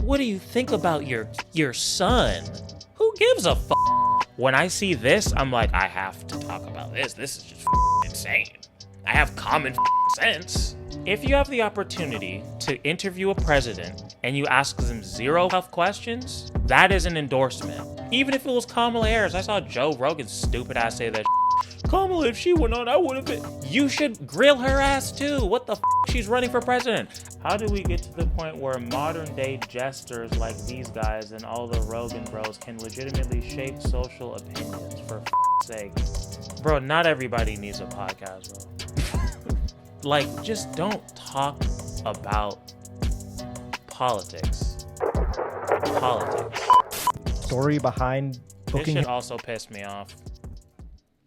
what do you think about your son? Who gives a fuck? When I see this, I'm like, I have to talk about this. This is just insane. I have common sense. If you have the opportunity to interview a president and you ask them zero tough questions, that is an endorsement. Even if it was Kahmal Harris, I saw Joe Rogan's stupid ass say that Kahmal, if she went on, I would have been. You should grill her ass too. What the f? She's running for president. How do we get to the point where modern day jesters like these guys and all the Rogan bros can legitimately shape social opinions for f***'s sake? Bro, not everybody needs a podcast, bro. Like, just don't talk about politics. Story behind booking This shit also pissed me off.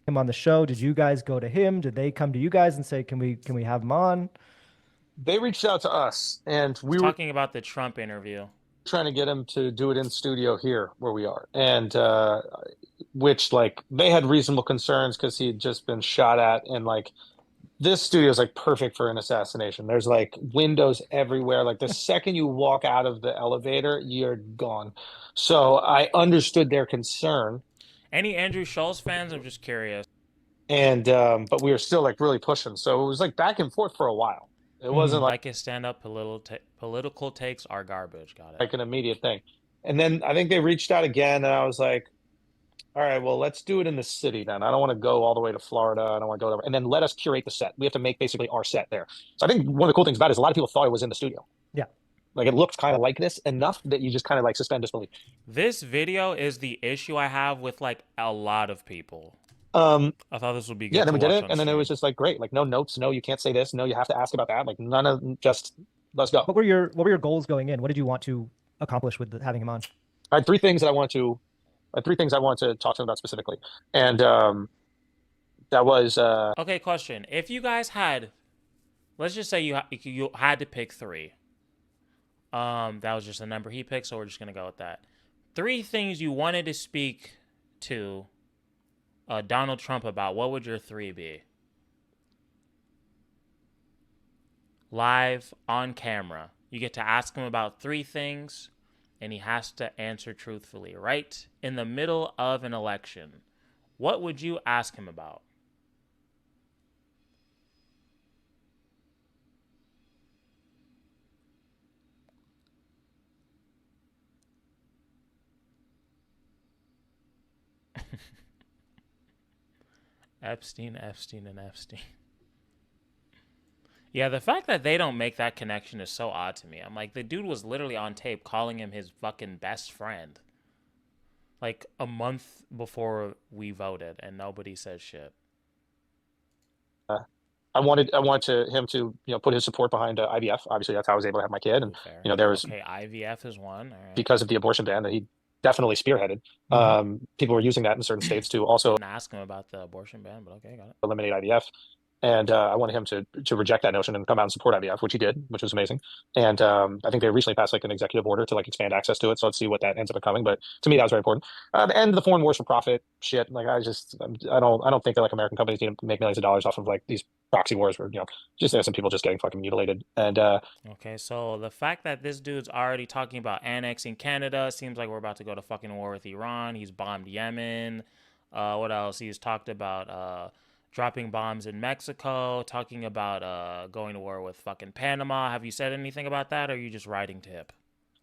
him on the show. Did you guys go to him? Did they come to you guys and say, can we have him on? They reached out to us, and we were Talking about the Trump interview. trying to get him to do it in studio here where we are, and which like they had reasonable concerns because he had just been shot at, and like this studio is like perfect for an assassination. There's like windows everywhere. Like the second you walk out of the elevator, you're gone. So I understood their concern. Any Andrew Schulz fans? I'm just curious. And but we were still like really pushing. So it was like back and forth for a while. It wasn't Like his stand-up political takes are garbage. Got it. like an immediate thing. And then I think they reached out again, and I was like, all right, well, let's do it in the city then. I don't want to go all the way to Florida. I don't want to go there. And then let us curate the set. We have to make basically our set there. So I think one of the cool things about it is a lot of people thought it was in the studio. Yeah. Like it looks kind of like this enough that you just kind of like suspend disbelief. This video is the issue I have with like a lot of people. I thought this would be good. Yeah, then we did it, on and then it stream. was just like great. Like no notes, no, you can't say this, no, you have to ask about that. Like none of just let's go. What were your goals going in? What did you want to accomplish with having him on? I had three things I wanted to talk to him about specifically, and that was Okay, question. If you guys had, let's just say you had to pick three. That was just a number he picked, so we're just gonna go with that. 3 things you wanted to speak to Donald Trump about. What would your 3 be? Live on camera. You get to ask him about 3 things, and he has to answer truthfully. Right in the middle of an election, what would you ask him about? Epstein. Yeah, the fact that they don't make that connection is so odd to me. I'm like, the dude was literally on tape calling him his fucking best friend. Like a month before we voted, and nobody says shit. I wanted him to put his support behind IVF. Obviously, that's how I was able to have my kid, and Fair. there was IVF is one. All right. because of the abortion ban that he definitely spearheaded. People were using that in certain states to also Ask him about the abortion ban, but okay, got it. eliminate IVF. And I wanted him to reject that notion and come out and support IVF, which he did, which was amazing. And I think they recently passed like an executive order to like expand access to it. So let's see what that ends up becoming. But to me, that was very important. And the foreign wars for profit shit. Like I don't think that like American companies need to make millions of dollars off of like these proxy wars where just innocent people just getting fucking mutilated. And okay, so the fact that this dude's already talking about annexing Canada, seems like we're about to go to fucking war with Iran. He's bombed Yemen. What else? He's talked about dropping bombs in Mexico, talking about going to war with fucking Panama. Have you said anything about that, or are you just riding tip?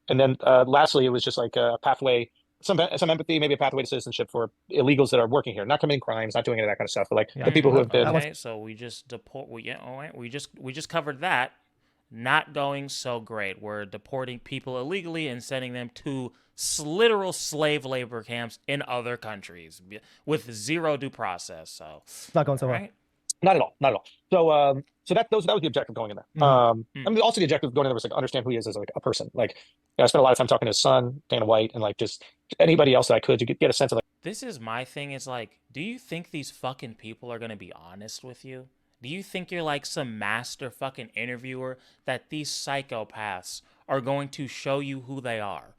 And then lastly, it was just like a pathway, some empathy, maybe a pathway to citizenship for illegals that are working here, not committing crimes, not doing any of that kind of stuff, but like the people who have been. Okay, so we just we just covered that. Not going so great. We're deporting people illegally and sending them to literal slave labor camps in other countries with zero due process. So It's not going so well. right? Not at all. So that was the objective going in there. I mean, also the objective going in there was like understand who he is as like a person. Like, I spent a lot of time talking to his son, Dana White, and like just anybody else that I could to get a sense of like. This is my thing. Is like, do you think these fucking people are gonna be honest with you? Do you think you're like some master fucking interviewer that these psychopaths are going to show you who they are?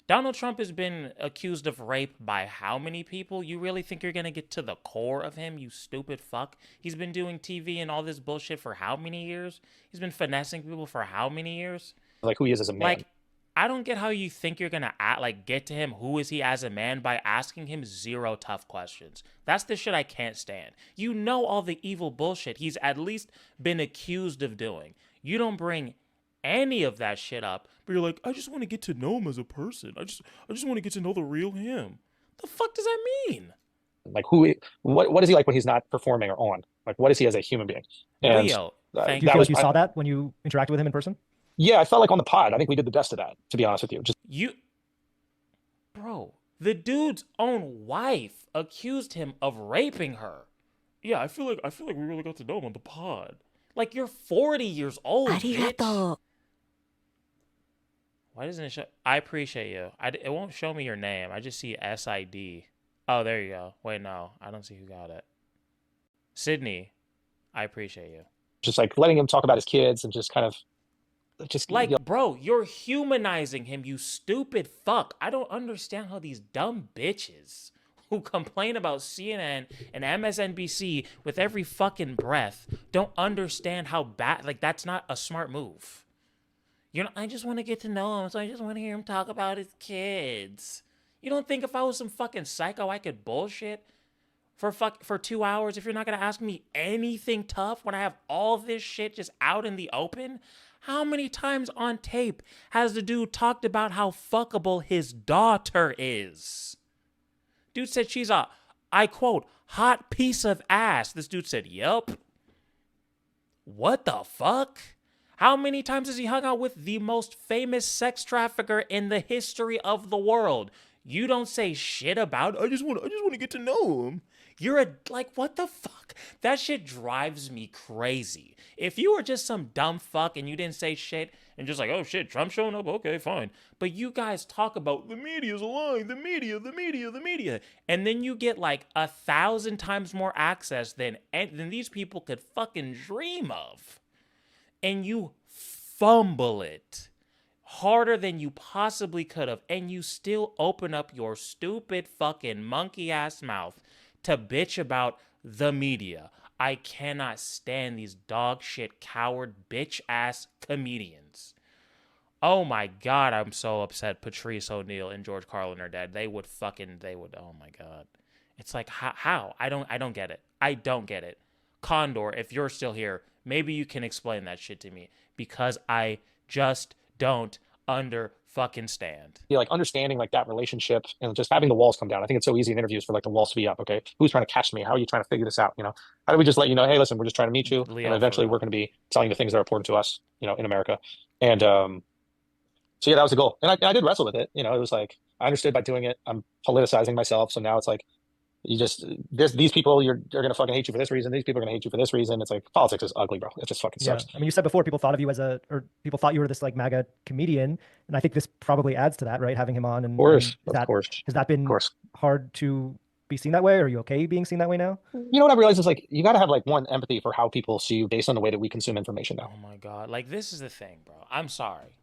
Donald Trump has been accused of rape by how many people? You really think you're going to get to the core of him, you stupid fuck? He's been doing TV and all this bullshit for how many years? He's been finessing people for how many years? Like who he is as a man. Like, I don't get how you think you're gonna get to him. Who is he as a man by asking him zero tough questions? That's the shit I can't stand. You know all the evil bullshit he's at least been accused of doing. You don't bring any of that shit up, but you're like, I just want to get to know him as a person. I just want to get to know the real him. The fuck does that mean? Like what is he like when he's not performing or on? Like what is he as a human being? And Leo, thank Do you that feel was like you saw that when you interacted with him in person? yeah, I felt like on the pod, I think we did the best of that, to be honest with you. Just you. Bro, the dude's own wife accused him of raping her. Yeah, I feel like we really got to know him on the pod. Like you're 40 years old, bitch. Why doesn't it show? I appreciate you. It won't show me your name. I just see SID. Oh, there you go. Wait, no, I don't see who got it. Sydney, I appreciate you. just like letting him talk about his kids and just kind of just Like, bro, you're humanizing him, you stupid fuck. I don't understand how these dumb bitches who complain about CNN and MSNBC with every fucking breath don't understand how bad, like, that's not a smart move. You know, I just want to get to know him, so I just want to hear him talk about his kids. You don't think if I was some fucking psycho, I could bullshit for 2 hours if you're not gonna ask me anything tough when I have all this shit just out in the open? How many times on tape has the dude talked about how fuckable his daughter is? Dude said she's a, I quote, hot piece of ass. This dude said, yup. What the fuck? How many times has he hung out with the most famous sex trafficker in the history of the world? You don't say shit about, I just want to get to know him. You're what the fuck? That shit drives me crazy. If you were just some dumb fuck and you didn't say shit and just like, oh shit, Trump's showing up, okay, fine. But you guys talk about the media's lying, the media. And then you get like 1,000 times more access than these people could fucking dream of. And you fumble it harder than you possibly could have, and you still open up your stupid fucking monkey ass mouth to bitch about the media. I cannot stand these dog shit coward bitch ass comedians. Oh my god, I'm so upset Patrice O'Neal and George Carlin are dead. They would, oh my god. It's like, how? I don't get it. I don't get it. Condor, if you're still here, maybe you can explain that shit to me, because I just don't fucking stand. Yeah, like understanding like that relationship and just having the walls come down. I think it's so easy in interviews for like the walls to be up. Okay, who's trying to catch me? How are you trying to figure this out? You know, how do we just let you know, hey, listen, we're just trying to meet you, Leo, and eventually we're going to be telling you the things that are important to us, you know, in America. And so yeah, that was the goal. And I did wrestle with it. You know, it was like I understood by doing it, I'm politicizing myself. So now it's like you just these people are gonna fucking hate you for this reason. These people are gonna hate you for this reason. It's like politics is ugly, bro. It just fucking Yeah. sucks. I mean, you said before people thought of you as or people thought you were this like MAGA comedian, and I think this probably adds to that, right? Having him on, and Of course, has that been of course. hard to be seen that way? Are you okay being seen that way now? You know what I realized is like you got to have like one empathy for how people see you based on the way that we consume information now. Oh my god, like this is the thing, bro. I'm sorry.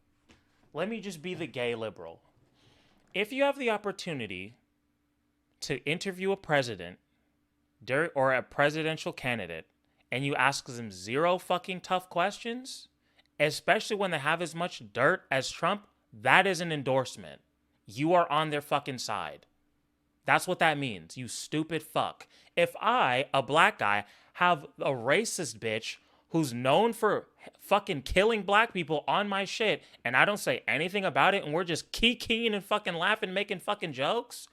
Let me just be the gay liberal. If you have the opportunity to interview a president or a presidential candidate, and you ask them zero fucking tough questions, especially when they have as much dirt as Trump, that is an endorsement. You are on their fucking side. That's what that means, you stupid fuck. If I, a black guy, have a racist bitch who's known for fucking killing black people on my shit, and I don't say anything about it, and we're just kikiing and fucking laughing, making fucking jokes,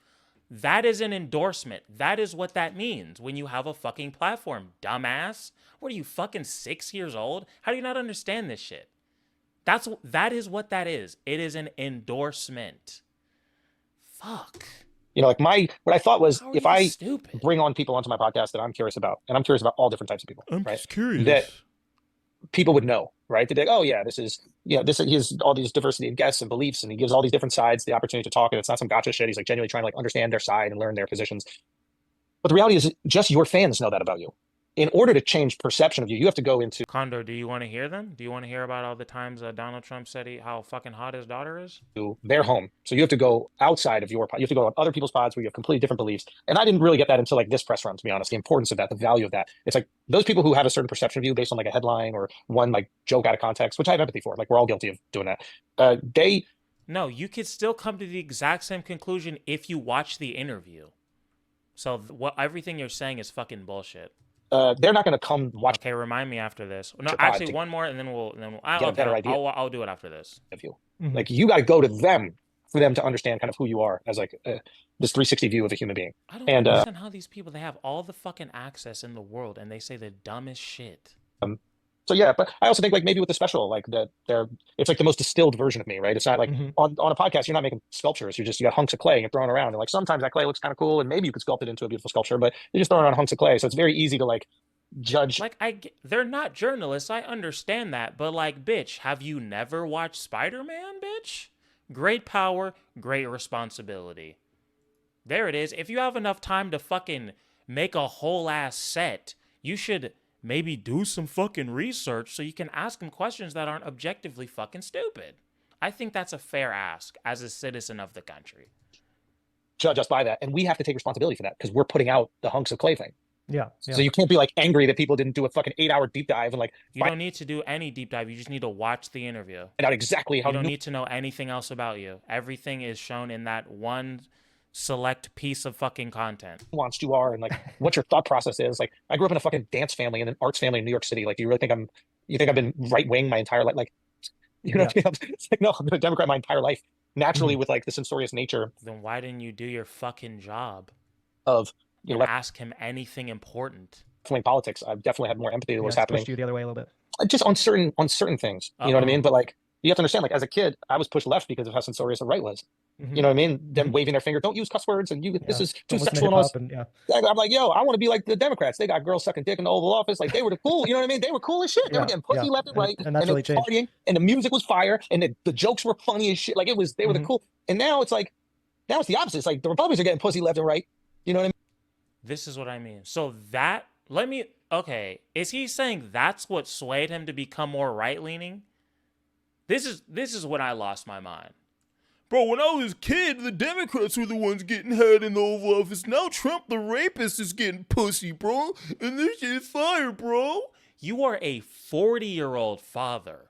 that is an endorsement. That is what that means when you have a fucking platform, dumbass. What are you, fucking 6 years old? How do you not understand this shit? That is what that is. It is an endorsement. Fuck. You know, like what I thought was if I stupid? bring on people onto my podcast that I'm curious about, and I'm curious about all different types of people, I'm right? just curious. That people would know, right? They'd be like, oh yeah, this is, you know, he has all these diversity of guests and beliefs, and he gives all these different sides the opportunity to talk, and it's not some gotcha shit. He's like genuinely trying to like understand their side and learn their positions. But the reality is just your fans know that about you. In order to change perception of you, you have to go into Condor, do you want to hear them? Do you want to hear about all the times Donald Trump said how fucking hot his daughter is? their home. So you have to go outside of your pod. You have to go on other people's pods where you have completely different beliefs. And I didn't really get that until like this press run, to be honest, the importance of that, the value of that. It's like those people who have a certain perception of you based on like a headline or one like joke out of context, which I have empathy for. Like we're all guilty of doing that. They No, you could still come to the exact same conclusion if you watch the interview. So what everything you're saying is fucking bullshit. They're not going to come watch Okay, remind me after this. No, your pod actually, to one more, and then we'll. get a Okay, better idea I'll do it after this. of you. Mhm. Like you got to go to them for them to understand kind of who you are as like this 360 view of a human being. I don't And understand how these people, they have all the fucking access in the world and they say the dumbest shit. so yeah, but I also think like maybe with the special, like that it's like the most distilled version of me, right? It's not like on a podcast, you're not making sculptures. You got hunks of clay and you're throwing around. And like sometimes that clay looks kind of cool and maybe you could sculpt it into a beautiful sculpture, but you're just throwing around hunks of clay. So it's very easy to like judge. Like they're not journalists. I understand that, but like, bitch, have you never watched Spider-Man, bitch? Great power, great responsibility. There it is. If you have enough time to fucking make a whole ass set, you should maybe do some fucking research so you can ask them questions that aren't objectively fucking stupid. I think that's a fair ask as a citizen of the country. Judge us by that, and we have to take responsibility for that because we're putting out the hunks of clay thing. Yeah. So you can't be like angry that people didn't do a fucking 8-hour deep dive and like you don't need to do any deep dive. You just need to watch the interview. Find out exactly how you don't need to know anything else about you. Everything is shown in that one select piece of fucking content. Nuanced you are and like what your thought process is. Like I grew up in a fucking dance family and an arts family in New York City. Like, do you really think I've been right wing my entire life? Like, you know, what I mean? It's like, no, I've been a Democrat my entire life. Naturally, with like the censorious nature. Then why didn't you do your fucking job Of ask him anything important? Definitely politics. I've definitely had more empathy to what's happening. Pushed you the other way a little bit. Just on certain things. You know what I mean? But like you have to understand, like as a kid, I was pushed left because of how censorious the right was. You know what I mean? Them waving their finger, don't use cuss words, and this is too sexual. I'm like, yo, I want to be like the Democrats. They got girls sucking dick in the Oval Office. Like they were the cool. You know what I mean? They were cool as shit. They were getting pussy left and right, and that's really changed. Partying, and the music was fire, and the jokes were funny as shit. Like it was, they were the cool. And now it's like, now it's the opposite. It's like the Republicans are getting pussy left and right. You know what I mean? This is what I mean. So is he saying that's what swayed him to become more right-leaning? This is when I lost my mind. Bro, when I was a kid, the Democrats were the ones getting head in the Oval Office. Now Trump, the rapist, is getting pussy, bro. And this shit is fire, bro. You are a 40-year-old father.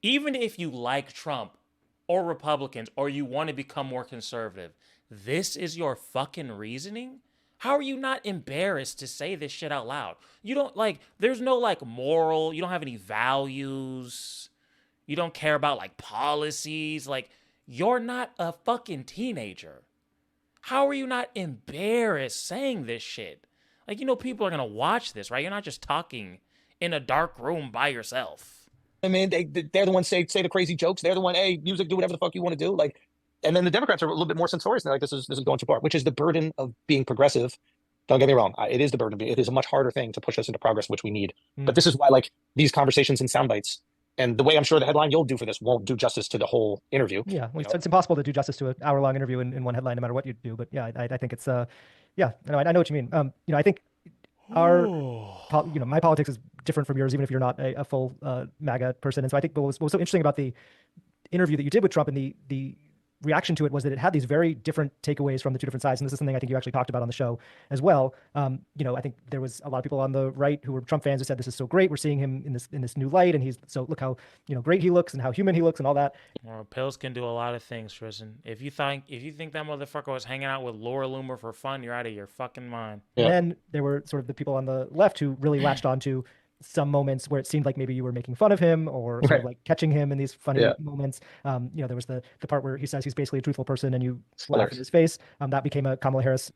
Even if you like Trump or Republicans or you want to become more conservative, this is your fucking reasoning? How are you not embarrassed to say this shit out loud? You don't there's no moral, you don't have any values. You don't care about policies. You're not a fucking teenager. How are you not embarrassed saying this shit? People are going to watch this, right? You're not just talking in a dark room by yourself. I mean, they're the ones say the crazy jokes. They're the one, hey, music, do whatever the fuck you want to do. And then the Democrats are a little bit more censorious. They're like, this is going too far, which is the burden of being progressive. Don't get me wrong. It is the burden. It is a much harder thing to push us into progress, which we need. But this is why these conversations and sound bites, and the way I'm sure the headline you'll do for this won't do justice to the whole interview. Yeah, it's impossible to do justice to an hour-long interview in one headline, no matter what you do. But yeah, I think it's I know what you mean. I think my politics is different from yours, even if you're not a full MAGA person. And so I think what was so interesting about the interview that you did with Trump and the reaction to it was that it had these very different takeaways from the two different sides. And this is something I think you actually talked about on the show as well. I think there was a lot of people on the right who were Trump fans who said, this is so great. We're seeing him in this new light. And look how, great he looks and how human he looks and all that. Well, pills can do a lot of things, Tristan. If you think that motherfucker was hanging out with Laura Loomer for fun, you're out of your fucking mind. Yeah. And then there were sort of the people on the left who really latched onto some moments where it seemed like maybe you were making fun of him or sort of catching him in these funny moments. There was the part where he says he's basically a truthful person and you laugh in his face. That became a Kamala Harris.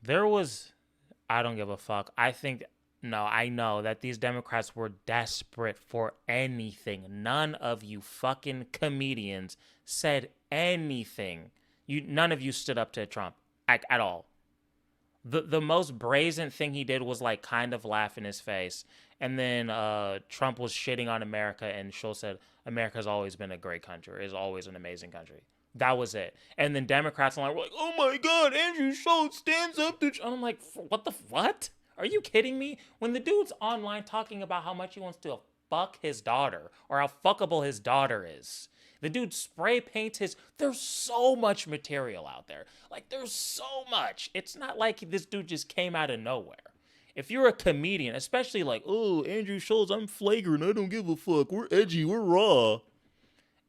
I don't give a fuck. I know that these Democrats were desperate for anything. None of you fucking comedians said anything. None of you stood up to Trump at all. The most brazen thing he did was kind of laugh in his face. And then Trump was shitting on America, and Schulz said, America's always been a great country. It's always an amazing country. That was it. And then Democrats were like, oh my God, Andrew Schulz stands up to... And I'm like, what? Are you kidding me? When the dude's online talking about how much he wants to fuck his daughter, or how fuckable his daughter is... The dude spray paints there's so much material out there. There's so much. It's not like this dude just came out of nowhere. If you're a comedian, especially oh, Andrew Schulz, I'm flagrant. I don't give a fuck. We're edgy. We're raw.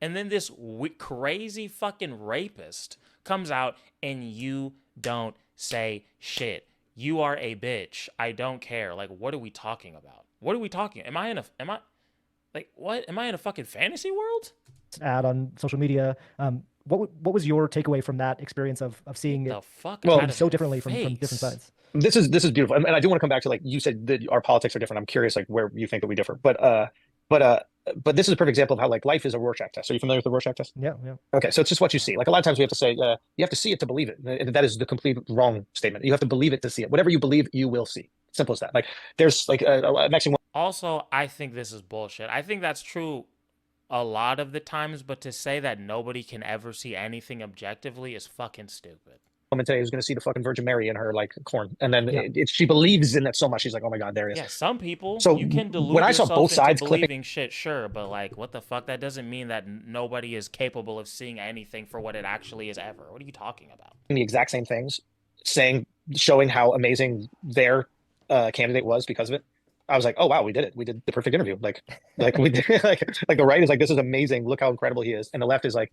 And then this crazy fucking rapist comes out and you don't say shit. You are a bitch. I don't care. Like, what are we talking about? What are we talking? Am I in a fucking fantasy world? Ad on social media. What was your takeaway from that experience of seeing The it fuck so differently from different sides? This is beautiful, and I do want to come back to, like you said, that our politics are different. I'm curious, like, where you think that we differ, but this is a perfect example of how, like, life is a Rorschach test. Are you familiar with the Rorschach test? Yeah, yeah. Okay, so it's just what you see. Like, a lot of times we have to say, you have to see it to believe it. And that is the complete wrong statement. You have to believe it to see it. Whatever you believe, you will see. Simple as that. Like, there's like actually Also, I think this is bullshit. I think that's true a lot of the times, but to say that nobody can ever see anything objectively is fucking stupid. woman today who's going to see the fucking Virgin Mary in her, like, corn, and then Yeah. she believes in it so much, she's like, oh my god, there it is. Yeah, some people, So you can delude when I saw yourself both into sides believing shit, sure, but like, what the fuck? That doesn't mean that nobody is capable of seeing anything for what it actually is ever. What are you talking about? the exact same things, showing how amazing their candidate was because of it. I was like, oh wow, we did it. We did the perfect interview. Like we did, like the right is like, this is amazing. Look how incredible he is, and the left is like,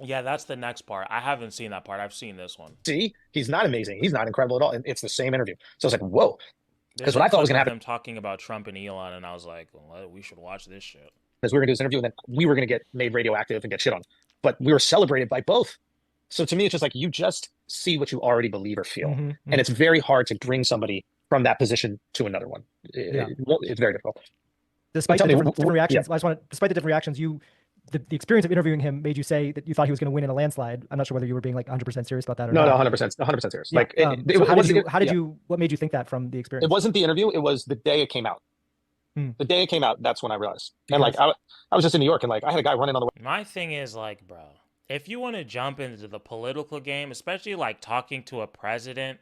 Yeah, that's the next part. I haven't seen that part. I've seen this one. see, he's not amazing. He's not incredible at all. And it's the same interview. So I was like, whoa. Because what I thought was gonna happen, them talking about Trump and Elon, and I was like, well, we should watch this shit. is we were gonna do this interview, and then we were gonna get made radioactive and get shit on. But we were celebrated by both. So to me, it's just like, you just see what you already believe or feel. Mm-hmm. And it's very hard to bring somebody from that position to another one. It's very difficult. Despite the different reactions, yeah. Despite the different reactions, the experience of interviewing him made you say that you thought he was going to win in a landslide. I'm not sure whether you were being like 100% serious about that or no, not. No, 100% serious. Yeah. Like, what made you think that from the experience? It wasn't the interview. It was the day it came out. The day it came out, that's when I realized. And like, I was just in New York, and like, I had a guy running on the way. My thing is like, bro, if you want to jump into the political game, especially like talking to a president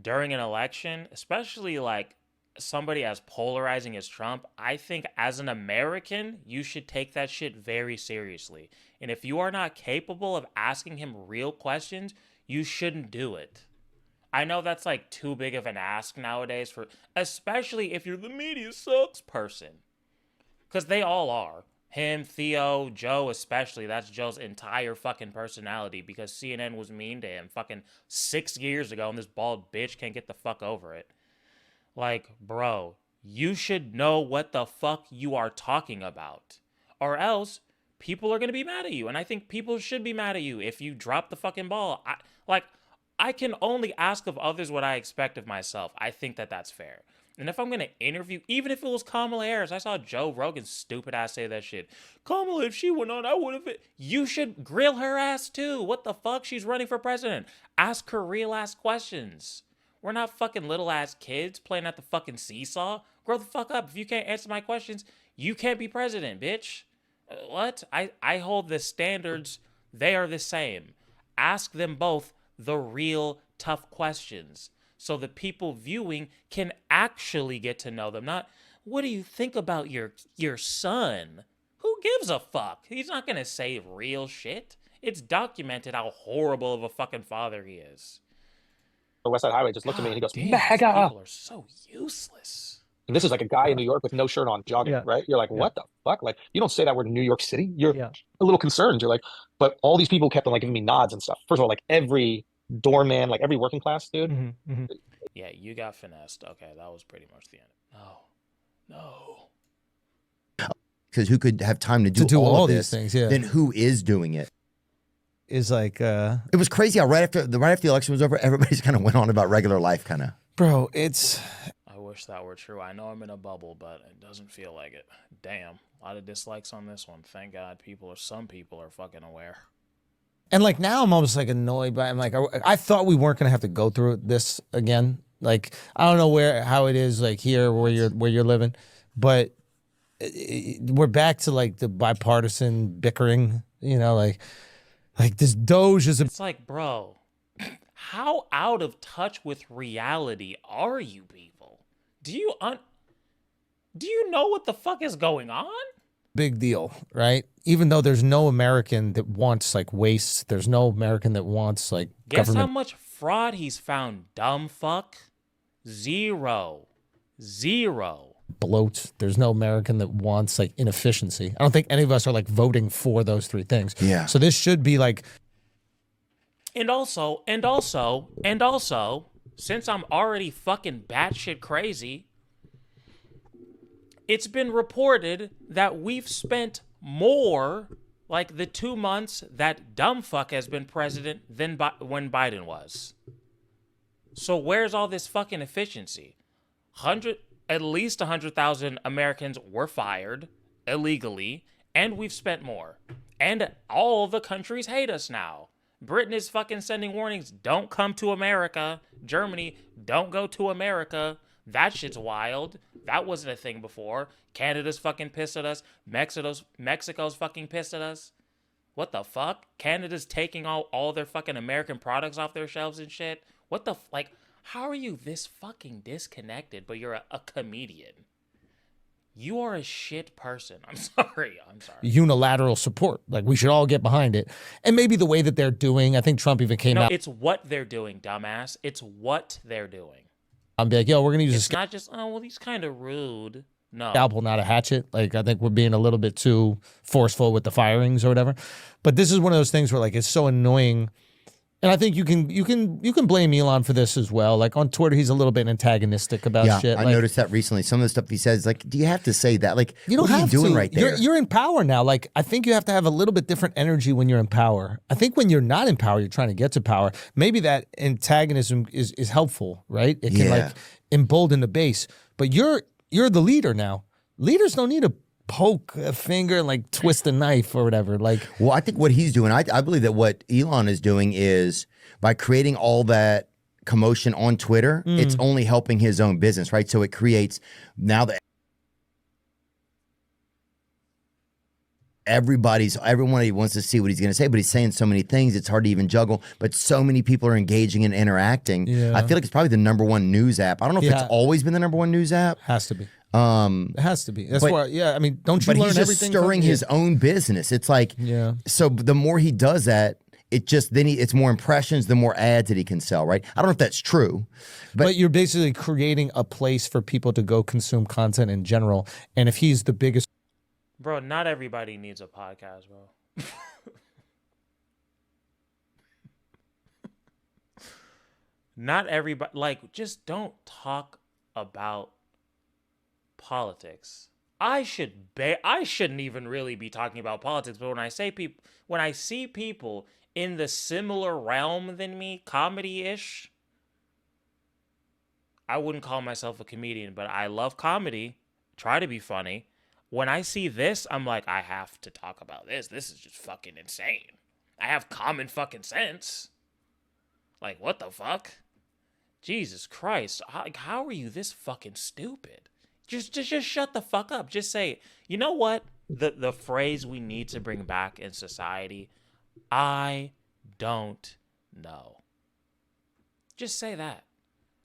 during an election, especially like somebody as polarizing as Trump, I think as an American, you should take that shit very seriously. And if you are not capable of asking him real questions, you shouldn't do it. I know that's like too big of an ask nowadays, for especially if you're the media sucks person. Because they all are. Him, Theo, Joe especially. That's Joe's entire fucking personality, because CNN was mean to him fucking 6 years ago, and this bald bitch can't get the fuck over it. Like, bro, you should know what the fuck you are talking about. Or else, people are going to be mad at you. And I think people should be mad at you if you drop the fucking ball. I can only ask of others what I expect of myself. I think that that's fair. And if I'm going to interview, even if it was Kahmal Harris, I saw Joe Rogan's stupid ass say that shit. Kamala, if she went on, I would have. You should grill her ass too. What the fuck? She's running for president. Ask her real ass questions. We're not fucking little ass kids playing at the fucking seesaw. Grow the fuck up. If you can't answer my questions, you can't be president, bitch. What? I hold the standards. They are the same. Ask them both the real tough questions, so the people viewing can actually get to know them. Not, what do you think about your son? Who gives a fuck? He's not gonna say real shit. It's documented how horrible of a fucking father he is. The West Side Highway just looked at me and he goes, damn, MAGA! People are so useless. And this is like a guy in New York with no shirt on, jogging, right? You're like, what the fuck? Like, you don't say that word in New York City. You're a little concerned. You're like, but all these people kept on like giving me nods and stuff. First of all, like every doorman, like every working class dude. Mm-hmm, mm-hmm. Yeah, you got finessed. Okay, that was pretty much the end. No. Because who could have time to do all of these this, things? Yeah. Then who is doing it? Is like it was crazy how right after the election was over, everybody's kind of went on about regular life, kind of. Bro, it's. I wish that were true. I know I'm in a bubble, but it doesn't feel like it. Damn, a lot of dislikes on this one. Thank God, some people are fucking aware. And like now, I'm almost like annoyed by. I'm like, I thought we weren't gonna have to go through this again. Like, I don't know how it is like here where you're living, but we're back to like the bipartisan bickering. You know, like this Doge is. It's like, bro, how out of touch with reality are you people? Do you know what the fuck is going on? Big deal, right? Even though there's no American that wants like waste, there's no American that wants like Guess government. how much fraud he's found, dumb fuck? Zero. bloat. There's no American that wants like inefficiency. I don't think any of us are like voting for those three things. Yeah. So this should be like, And also, since I'm already fucking batshit crazy, it's been reported that we've spent more, like the 2 months that dumb fuck has been president, than when Biden was. So where's all this fucking efficiency? At least 100,000 Americans were fired illegally, and we've spent more. And all the countries hate us now. Britain is fucking sending warnings. Don't come to America. Germany, don't go to America. That shit's wild. That wasn't a thing before. Canada's fucking pissed at us. Mexico's fucking pissed at us. What the fuck? Canada's taking all their fucking American products off their shelves and shit. What the like? How are you this fucking disconnected, but you're a comedian? You are a shit person. I'm sorry. unilateral support. Like we should all get behind it. And maybe the way that they're doing, I think Trump even came No, out it's what they're doing, dumbass. It's what they're doing. and be like, yo, we're going to use It's not just, oh, well, he's kind of rude. No. scalpel, not a hatchet. Like I think we're being a little bit too forceful with the firings or whatever. But this is one of those things where like it's so annoying. And I think you can blame Elon for this as well. Like on Twitter, he's a little bit antagonistic about shit. I Like, noticed that recently. Some of the stuff he says, like, do you have to say that? Like, you don't what are have you doing to. right there? You're in power now. Like I think you have to have a little bit different energy when you're in power. I think when you're not in power, you're trying to get to power. Maybe that antagonism is helpful, right? It can like embolden the base. But you're the leader now. Leaders don't need to poke a finger and like twist a knife or whatever. Like, Well, I think what he's doing, I believe that what Elon is doing is by creating all that commotion on Twitter, it's only helping his own business, right? So it creates now that everyone wants to see what he's going to say, but he's saying so many things, it's hard to even juggle. But so many people are engaging and interacting. Yeah. I feel like it's probably the #1 news app. I don't know if it's always been the #1 news app. has to be. It has to be. That's why. Yeah. I mean, don't you But learn he's just everything? stirring from, his own business. It's like, so the more he does that, it just it's more impressions, the more ads that he can sell, right? I don't know if that's true, but you're basically creating a place for people to go consume content in general. And if he's the biggest, Bro, not everybody needs a podcast, bro. Not everybody, like, just don't talk about politics. I shouldn't even really be talking about politics, but when I see people in the similar realm than me, comedy-ish, I wouldn't call myself a comedian, but I love comedy, try to be funny. When I see this, I'm like, I have to talk about this. This is just fucking insane. I have common fucking sense. Like, what the fuck? Jesus Christ. How are you this fucking stupid? Just shut the fuck up. Just say, you know what? The phrase we need to bring back in society, I don't know. Just say that.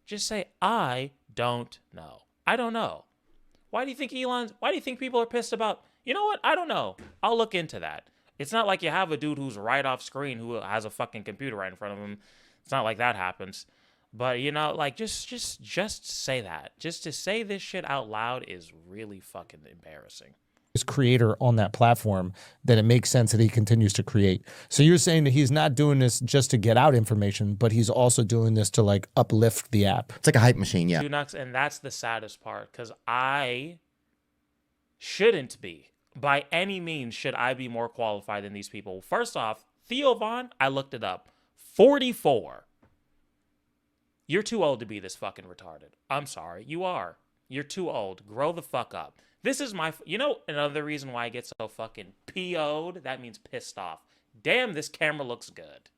Just say, I don't know. I don't know. Why do you think people are pissed about, you know what? I don't know. I'll look into that. It's not like you have a dude who's right off screen who has a fucking computer right in front of him. It's not like that happens. But, you know, like, just say that. Just to say this shit out loud is really fucking embarrassing. creator on that platform, then it makes sense that he continues to create. So you're saying that he's not doing this just to get out information, but he's also doing this to like uplift the app. It's like a hype machine, yeah. And that's the saddest part, because I shouldn't be. By any means should I be more qualified than these people. First off, Theo Von, I looked it up, 44. You're too old to be this fucking retarded. I'm sorry, you are. You're too old. Grow the fuck up. This is my, you know, another reason why I get so fucking PO'd, that means pissed off. Damn, this camera looks good.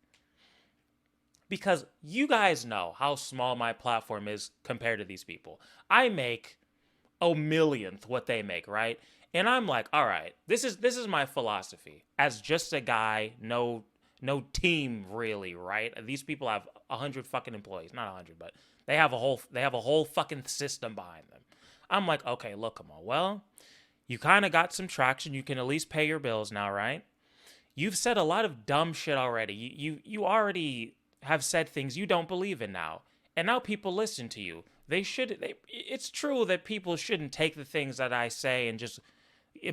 Because you guys know how small my platform is compared to these people. I make a millionth what they make, right? And I'm like, all right, this is my philosophy. As just a guy, no team really, right? These people have 100 fucking employees, not 100, but they have a whole fucking system behind them. I'm like, okay, look, Kahmal, well, you kind of got some traction. You can at least pay your bills now, right? You've said a lot of dumb shit already. You already have said things you don't believe in now. And now people listen to you. It's true that people shouldn't take the things that I say and just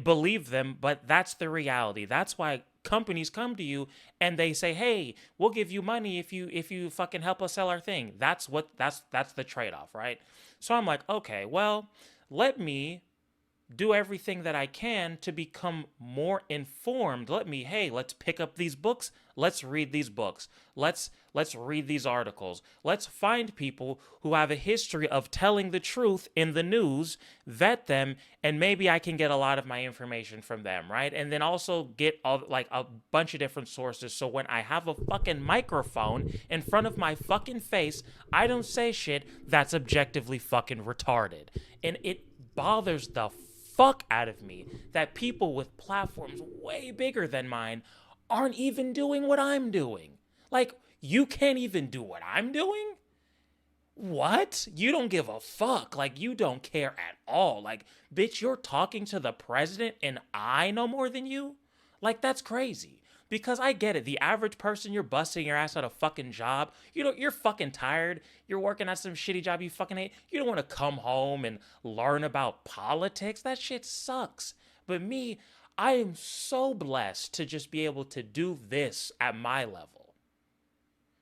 believe them, but that's the reality. That's why companies come to you and they say, "Hey, we'll give you money if you fucking help us sell our thing." That's the trade-off, right? So I'm like, "Okay, well, let me do everything that I can to become more informed. Let's pick up these books. Let's read these books. Let's read these articles. Let's find people who have a history of telling the truth in the news, vet them, and maybe I can get a lot of my information from them, right? And then also get a bunch of different sources, so when I have a fucking microphone in front of my fucking face, I don't say shit that's objectively fucking retarded." And it bothers the fuck out of me that people with platforms way bigger than mine aren't even doing what I'm doing. Like, you can't even do what I'm doing? What? You don't give a fuck. Like, you don't care at all. Like, bitch, you're talking to the president and I know more than you? Like, that's crazy. Because I get it. The average person, you're busting your ass at a fucking job. You're fucking tired. You're working at some shitty job you fucking hate. You don't want to come home and learn about politics. That shit sucks. But me, I am so blessed to just be able to do this at my level.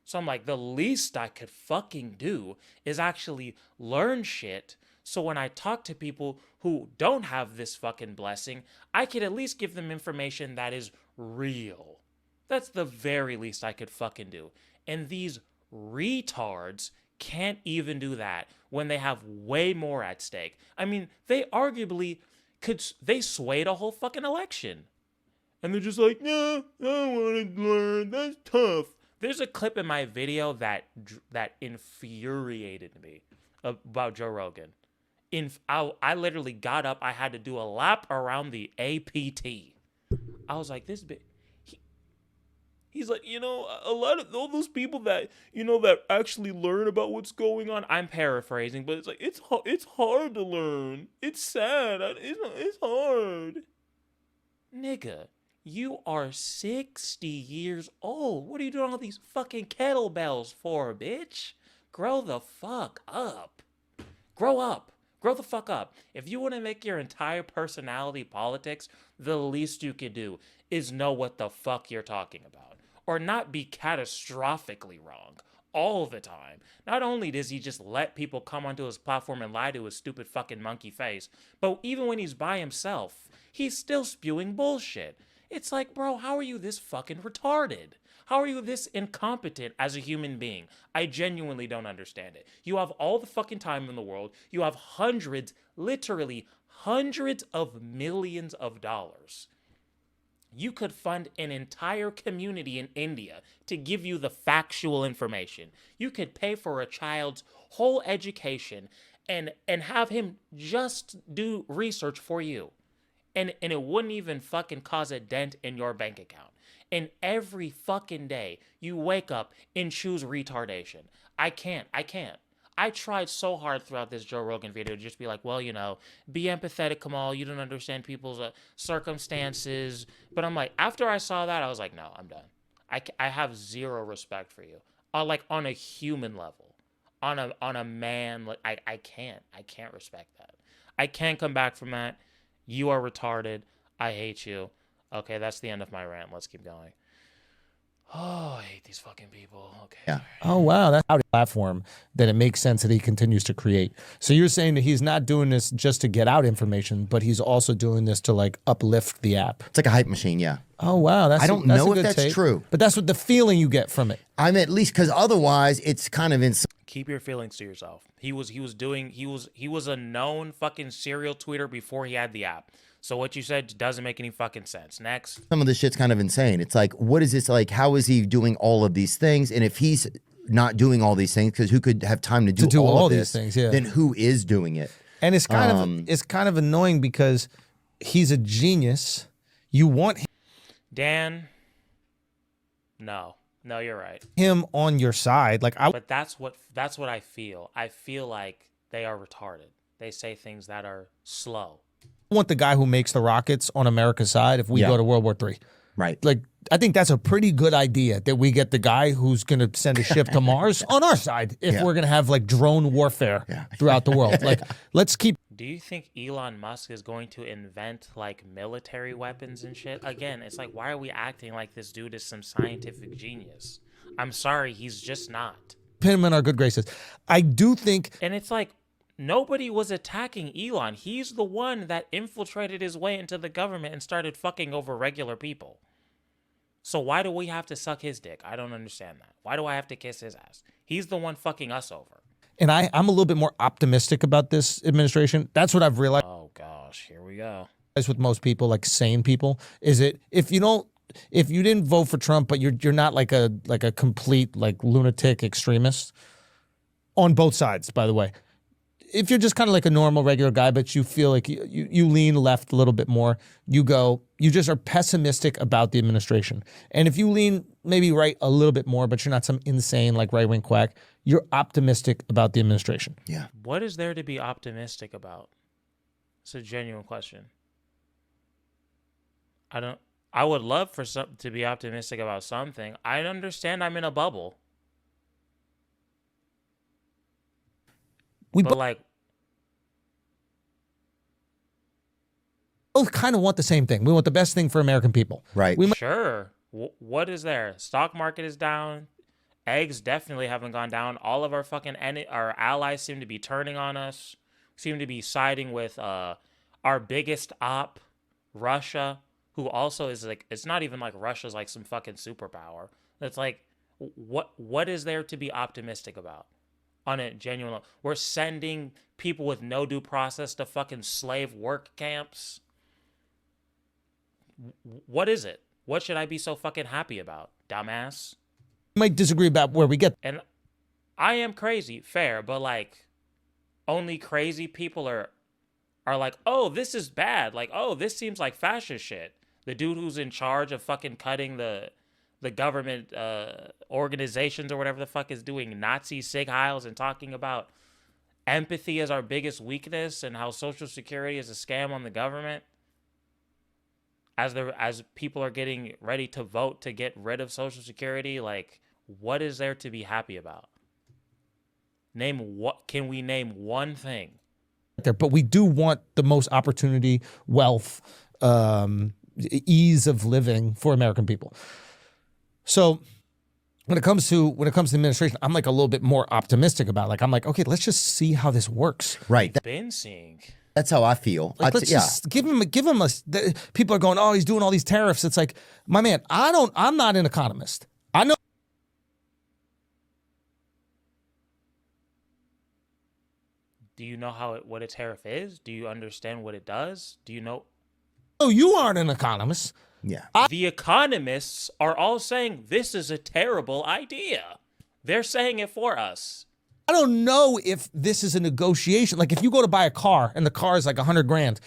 So I'm like, the least I could fucking do is actually learn shit. So when I talk to people who don't have this fucking blessing, I could at least give them information that is real. That's the very least I could fucking do. And these retards can't even do that when they have way more at stake. I mean, they arguably they swayed a whole fucking election. And they're just like, "Yeah, I don't want to learn. That's tough." There's a clip in my video that infuriated me about Joe Rogan. I literally got up. I had to do a lap around the APT. I was like, this bit. He's like, a lot of all those people that that actually learn about what's going on. I'm paraphrasing, but it's like it's hard to learn. It's sad. It's hard. Nigga, you are 60 years old. What are you doing all these fucking kettlebells for, bitch? Grow the fuck up. Grow up. Grow the fuck up. If you want to make your entire personality politics, the least you can do is know what the fuck you're talking about. Or not be catastrophically wrong all the time. Not only does he just let people come onto his platform and lie to his stupid fucking monkey face, but even when he's by himself, he's still spewing bullshit. It's like, bro, how are you this fucking retarded? How are you this incompetent as a human being? I genuinely don't understand it. You have all the fucking time in the world. You have hundreds, literally hundreds of millions of dollars. You could fund an entire community in India to give you the factual information. You could pay for a child's whole education and have him just do research for you. And it wouldn't even fucking cause a dent in your bank account. And every fucking day, you wake up and choose retardation. I can't. I tried so hard throughout this Joe Rogan video to just be like, well, be empathetic, Kahmal. You don't understand people's circumstances. But I'm like, after I saw that, I was like, no, I'm done. I have zero respect for you. On a human level. On a man, I can't respect that. I can't come back from that. You are retarded. I hate you. Okay, that's the end of my rant. Let's keep going. Oh, I hate these fucking people. Okay. Yeah. Oh, wow. That's how the platform that it makes sense that he continues to create. So you're saying that he's not doing this just to get out information, but he's also doing this to uplift the app. It's like a hype machine, yeah. Oh, wow. I don't know if that's true. But that's what the feeling you get from it. I'm at least, because otherwise it's kind of insane. Keep your feelings to yourself. He was a known fucking serial tweeter before he had the app. So what you said doesn't make any fucking sense. Next. Some of this shit's kind of insane. It's like, what is this like? How is he doing all of these things? And if he's not doing all these things, because who could have time to do all of these things? Yeah. Then who is doing it? And it's kind of annoying because he's a genius. You want Dan. No, you're right. Him on your side, But that's what I feel. I feel like they are retarded. They say things that are slow. I want the guy who makes the rockets on America's side if we go to World War III. Right. I think that's a pretty good idea that we get the guy who's going to send a ship to Mars on our side if we're going to have like drone warfare throughout the world. Like, let's keep. Do you think Elon Musk is going to invent like military weapons and shit? Again, it's like, why are we acting like this dude is some scientific genius? I'm sorry, he's just not. Pin him in our good graces. I do think. And it's like, nobody was attacking Elon. He's the one that infiltrated his way into the government and started fucking over regular people. So why do we have to suck his dick? I don't understand that. Why do I have to kiss his ass? He's the one fucking us over. And I'm a little bit more optimistic about this administration. That's what I've realized. Oh gosh, here we go. With most people, like sane people, is it if you didn't vote for Trump, but you're not like a complete like lunatic extremist on both sides, by the way. If you're just kind of like a normal, regular guy, but you feel like you lean left a little bit more, you just are pessimistic about the administration. And if you lean maybe right a little bit more, but you're not some insane like right-wing quack, you're optimistic about the administration. Yeah. What is there to be optimistic about? It's a genuine question. I would love for to be optimistic about something. I understand I'm in a bubble. But like, both kind of want the same thing. We want the best thing for American people. Right. Sure. What is there? Stock market is down. Eggs definitely haven't gone down. All of our fucking our allies seem to be turning on us. Seem to be siding with our biggest op, Russia, who also is like, it's not even like Russia's like some fucking superpower. It's like, what is there to be optimistic about? On a genuine level. We're sending people with no due process to fucking slave work camps. What is it? What should I be so fucking happy about, dumbass? You might disagree about where we get. And I am crazy, fair, but like, only crazy people are like, oh, this is bad. Like, oh, this seems like fascist shit. The dude who's in charge of fucking cutting the government organizations or whatever the fuck is doing Nazi sig heils and talking about empathy as our biggest weakness and how Social Security is a scam on the government. As people are getting ready to vote to get rid of Social Security, like, what is there to be happy about? Can we name one thing? But we do want the most opportunity, wealth, ease of living for American people. So when it comes to the administration, I'm like a little bit more optimistic about it. Like, I'm like, okay, let's just see how this works. Right. Been seeing. That's how I feel. Like, let's just give him people are going, oh, he's doing all these tariffs. It's like, my man, I'm not an economist. I know. Do you know what a tariff is? Do you understand what it does? Do you know? Oh, you aren't an economist. Yeah. The economists are all saying this is a terrible idea. They're saying it for us. I don't know if this is a negotiation. Like, if you go to buy a car and the car is like $100,000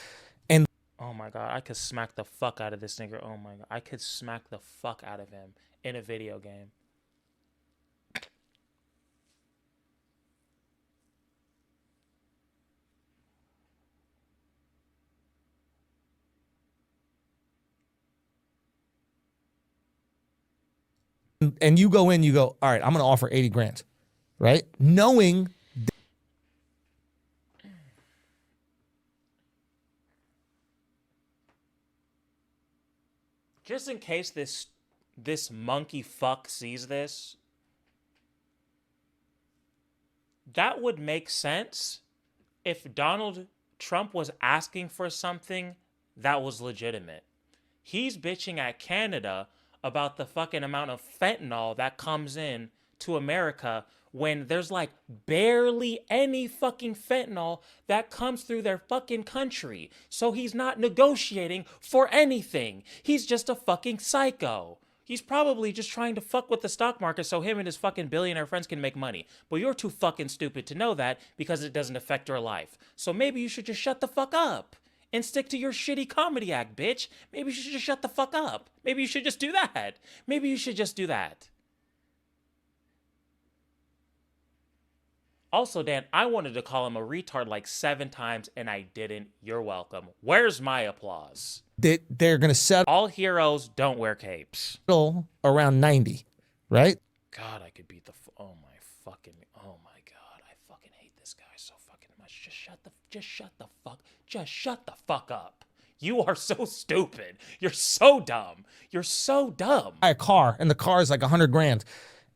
and oh my God, I could smack the fuck out of this nigga. Oh my God, I could smack the fuck out of him in a video game. and you go in, you go, all right, I'm going to offer $80,000, right? Knowing. Just in case this monkey fuck sees this, that would make sense if Donald Trump was asking for something that was legitimate. He's bitching at Canada about the fucking amount of fentanyl that comes in to America when there's like barely any fucking fentanyl that comes through their fucking country. So he's not negotiating for anything. He's just a fucking psycho. He's probably just trying to fuck with the stock market so him and his fucking billionaire friends can make money. But you're too fucking stupid to know that because it doesn't affect your life. So maybe you should just shut the fuck up and stick to your shitty comedy act, bitch. Maybe you should just shut the fuck up. Maybe you should just do that. Maybe you should just do that. Also, Dan, I wanted to call him a retard like 7 times and I didn't. You're welcome. Where's my applause? They're going to settle All heroes don't wear capes. around 90, right? God, I could beat the. Oh my fucking. Oh my God, I fucking hate this guy so fucking much. Just shut the fuck up. You are so stupid. You're so dumb. You're so dumb. Buy a car, and the car is like 100 grand,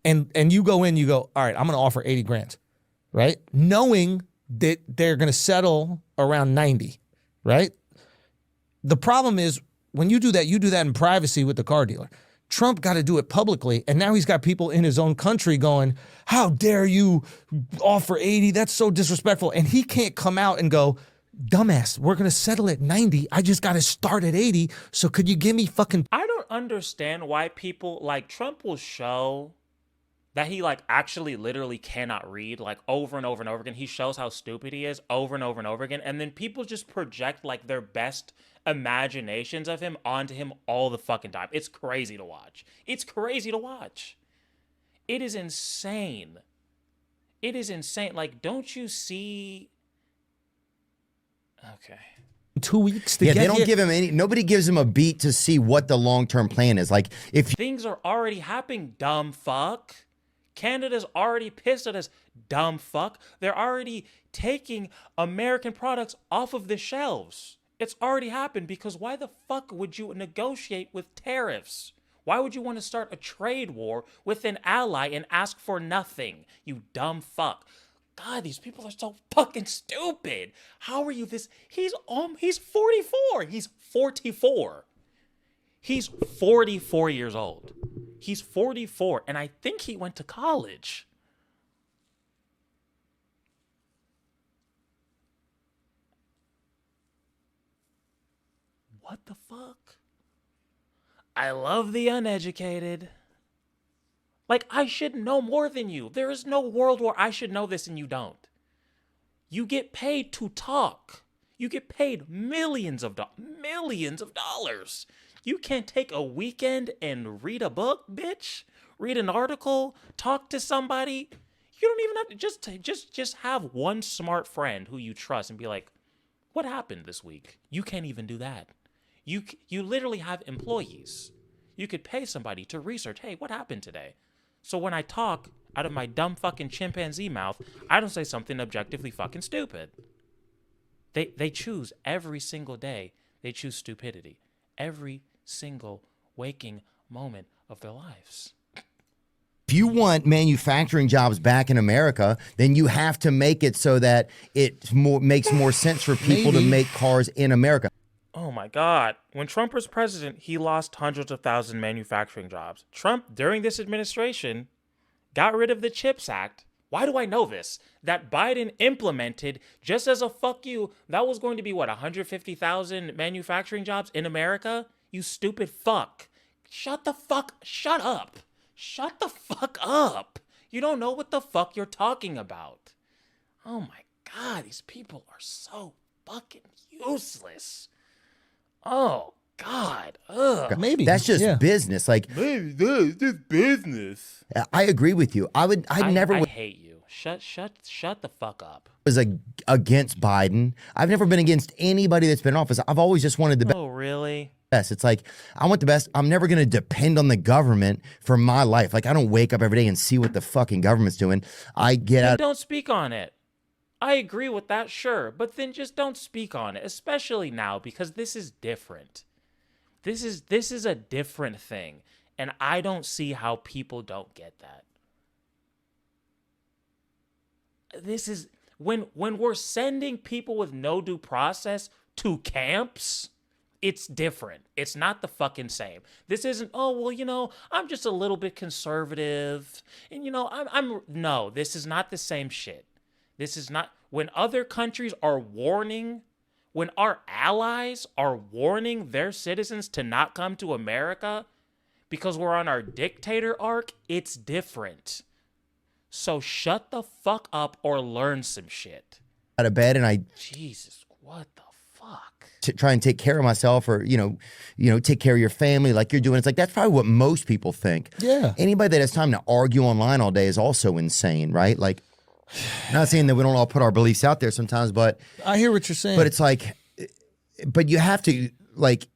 and you go in, you go, all right, I'm going to offer 80 grand, right? Knowing that they're going to settle around 90, right? The problem is when you do that in privacy with the car dealer. Trump got to do it publicly, and now he's got people in his own country going, how dare you offer 80? That's so disrespectful. And he can't come out and go, dumbass, we're going to settle at 90. I just got to start at 80. So could you give me fucking... I don't understand why people, like, Trump will show that he, like, actually literally cannot read, like, over and over and over again. He shows how stupid he is over and over and over again. And then people just project, like, their best imaginations of him onto him all the fucking time. It's crazy to watch. It's crazy to watch. It is insane. It is insane. Like, don't you see... Okay. 2 weeks to get they don't here. give him any. Nobody gives him a beat to see what the long-term plan is. Like if Things are already happening, dumb fuck. Canada's already pissed at us, dumb fuck. They're already taking American products off of the shelves. It's already happened because why the fuck would you negotiate with tariffs? Why would you want to start a trade war with an ally and ask for nothing? You dumb fuck. God, these people are so fucking stupid. How are you this? He's 44. He's 44. He's 44 years old. He's 44, and I think he went to college. What the fuck? I love the uneducated. Like, I should know more than you. There is no world where I should know this and you don't. You get paid to talk. You get paid millions of dollars. You can't take a weekend and read a book, bitch. Read an article, talk to somebody. You don't even have to just have one smart friend who you trust and be like, what happened this week? You can't even do that. You literally have employees. You could pay somebody to research, hey, what happened today? So when I talk out of my dumb fucking chimpanzee mouth, I don't say something objectively fucking stupid. They choose every single day. They choose stupidity. Every single waking moment of their lives. If you want manufacturing jobs back in America, then you have to make it so that it makes more sense for people to make cars in America. Oh my God. When Trump was president, he lost hundreds of thousands of manufacturing jobs. Trump, during this administration, got rid of the CHIPS Act. Why do I know this? That Biden implemented just as a fuck you. That was going to be, what, 150,000 manufacturing jobs in America? You stupid fuck. Shut up. Shut the fuck up. You don't know what the fuck you're talking about. Oh my God, these people are so fucking useless. Oh God. Ugh. Maybe That's just business. Like Maybe that's just business. I agree with you. I never I hate you. Shut the fuck up. was against Biden. I've never been against anybody that's been in office. I've always just wanted the best. Oh really? It's like, I want the best. I'm never going to depend on the government for my life. Like, I don't wake up every day and see what the fucking government's doing. I get Then out. don't speak on it. I agree with that, sure, but then just don't speak on it, especially now because this is different. This is a different thing, and I don't see how people don't get that. This is when we're sending people with no due process to camps, it's different. It's not the fucking same. This isn't, oh, well, I'm just a little bit conservative, and no, this is not the same shit. This is not, when other countries are warning, when our allies are warning their citizens to not come to America because we're on our dictator arc, it's different. So shut the fuck up or learn some shit. Out of bed and I Jesus, what the fuck? try and take care of myself, or take care of your family like you're doing. It's like, that's probably what most people think. Yeah. Anybody that has time to argue online all day is also insane, right? Like, Not saying that we don't all put our beliefs out there sometimes, but I hear what you're saying. But it's like, but you have to like.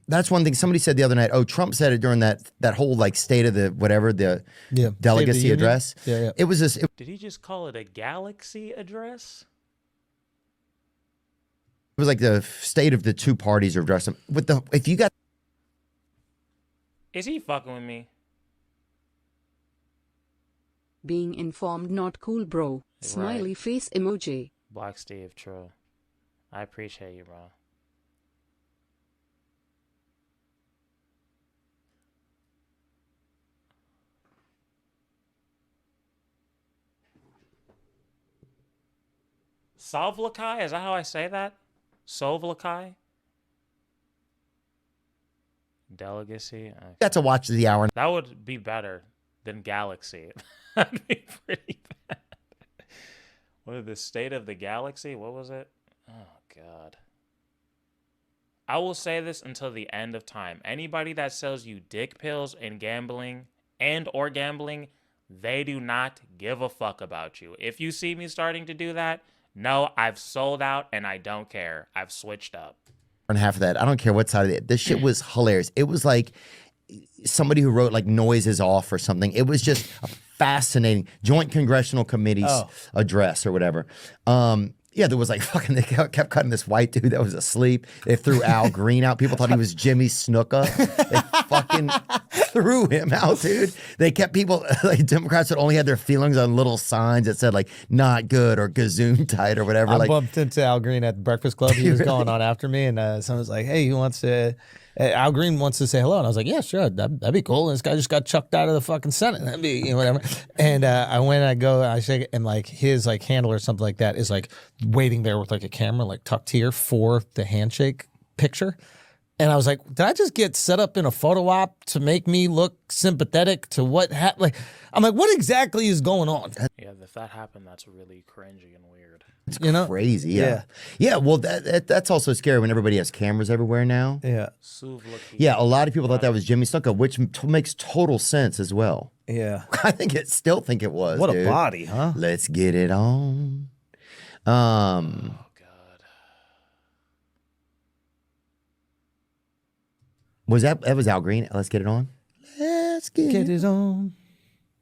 That's one thing somebody said the other night. Oh, Trump said it during that whole like state of the whatever the delegacy address. Yeah. It was this. Did he just call it a galaxy address? It was like the state of the two parties or address. With the if you got. Is he fucking with me? Being informed not cool, bro. Smiley face emoji. Black Steve, true. I appreciate you, bro. Sovlakai? Is that how I say that? Sovlakai? Delegacy? Okay. Got to watch the hour. That would be better than Galaxy. That'd be pretty bad. What is the state of the galaxy? What was it? Oh, God. I will say this until the end of time. Anybody that sells you dick pills and gambling, they do not give a fuck about you. If you see me starting to do that, no, I've sold out and I don't care. I've switched up. And half of that, I don't care what side of it. This shit was hilarious. It was like somebody who wrote like noises off or something. It was just a fascinating Joint Congressional Committee's address or whatever. Yeah, there was like fucking, they kept cutting this white dude that was asleep. They threw Al Green out. People thought he was Jimmy Snuka. They fucking threw him out, dude. They kept people, like Democrats that only had their feelings on little signs that said like not good or gazoon tight or whatever. I bumped into Al Green at the Breakfast Club. He was going on after me, and someone was like, hey, who wants to... Al Green wants to say hello, and I was like, yeah, sure, that'd be cool. And this guy just got chucked out of the fucking Senate. That'd be, you know, whatever. And I went, I go, I shake it, and like his like handler or something like that is like waiting there with like a camera like tucked here for the handshake picture. And I was like, did I just get set up in a photo op to make me look sympathetic to what happened? Like, I'm like, what exactly is going on? Yeah, if that happened, that's really cringy and weird. It's crazy, yeah. Well, that's also scary when everybody has cameras everywhere now. Yeah. Yeah, a lot of people thought that was Jimmy Snuka, which makes total sense as well. Yeah. I still think it was. What dude. a body, huh? Let's get it on. Oh, God. Was that was Al Green? Let's get it on. Let's get it on.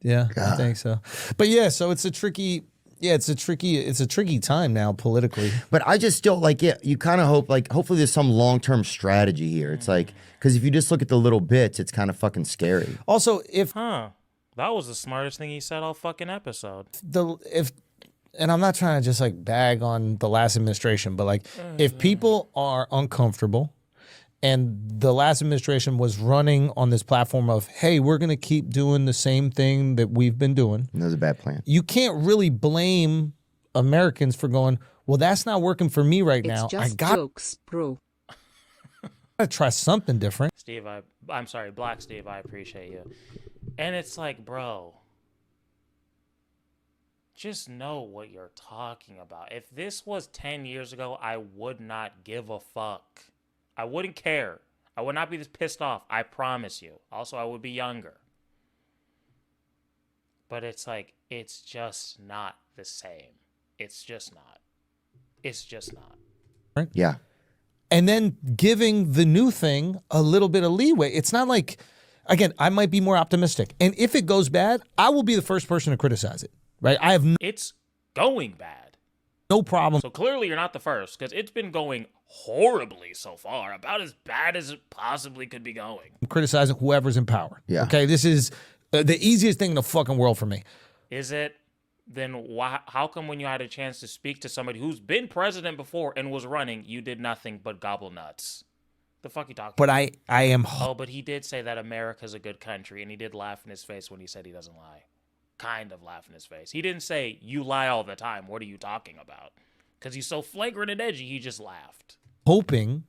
Yeah, I think so. But yeah, so it's a tricky. Yeah, it's a tricky time now politically. But I just still like, yeah, you kind of hope, like, hopefully there's some long-term strategy here. It's like, because if you just look at the little bits, it's kind of fucking scary. Also, that was the smartest thing he said all fucking episode. And I'm not trying to just like bag on the last administration, but like, if people are uncomfortable, and the last administration was running on this platform of, hey, we're going to keep doing the same thing that we've been doing. And that was a bad plan. You can't really blame Americans for going, well, that's not working for me right now. It's just jokes, bro. I got to try something different. Steve, I'm sorry, Black Steve, I appreciate you. And it's like, bro, just know what you're talking about. If this was 10 years ago, I would not give a fuck. I wouldn't care. I would not be this pissed off. I promise you. Also, I would be younger. But it's like, it's just not the same. It's just not. It's just not. Right? Yeah. And then giving the new thing a little bit of leeway. It's not like, again, I might be more optimistic. And if it goes bad, I will be the first person to criticize it. Right? It's going bad. No problem. So clearly you're not the first, because it's been going horribly so far, about as bad as it possibly could be going. I'm criticizing whoever's in power. Yeah. Okay, this is the easiest thing in the fucking world for me. Is it? Then how come when you had a chance to speak to somebody who's been president before and was running, you did nothing but gobble nuts? The fuck you talking but about? I am... Oh, but he did say that America's a good country, and he did laugh in his face when he said he doesn't lie. Kind of laugh in his face. He didn't say, you lie all the time. What are you talking about? Because he's so flagrant and edgy, he just laughed. Hoping,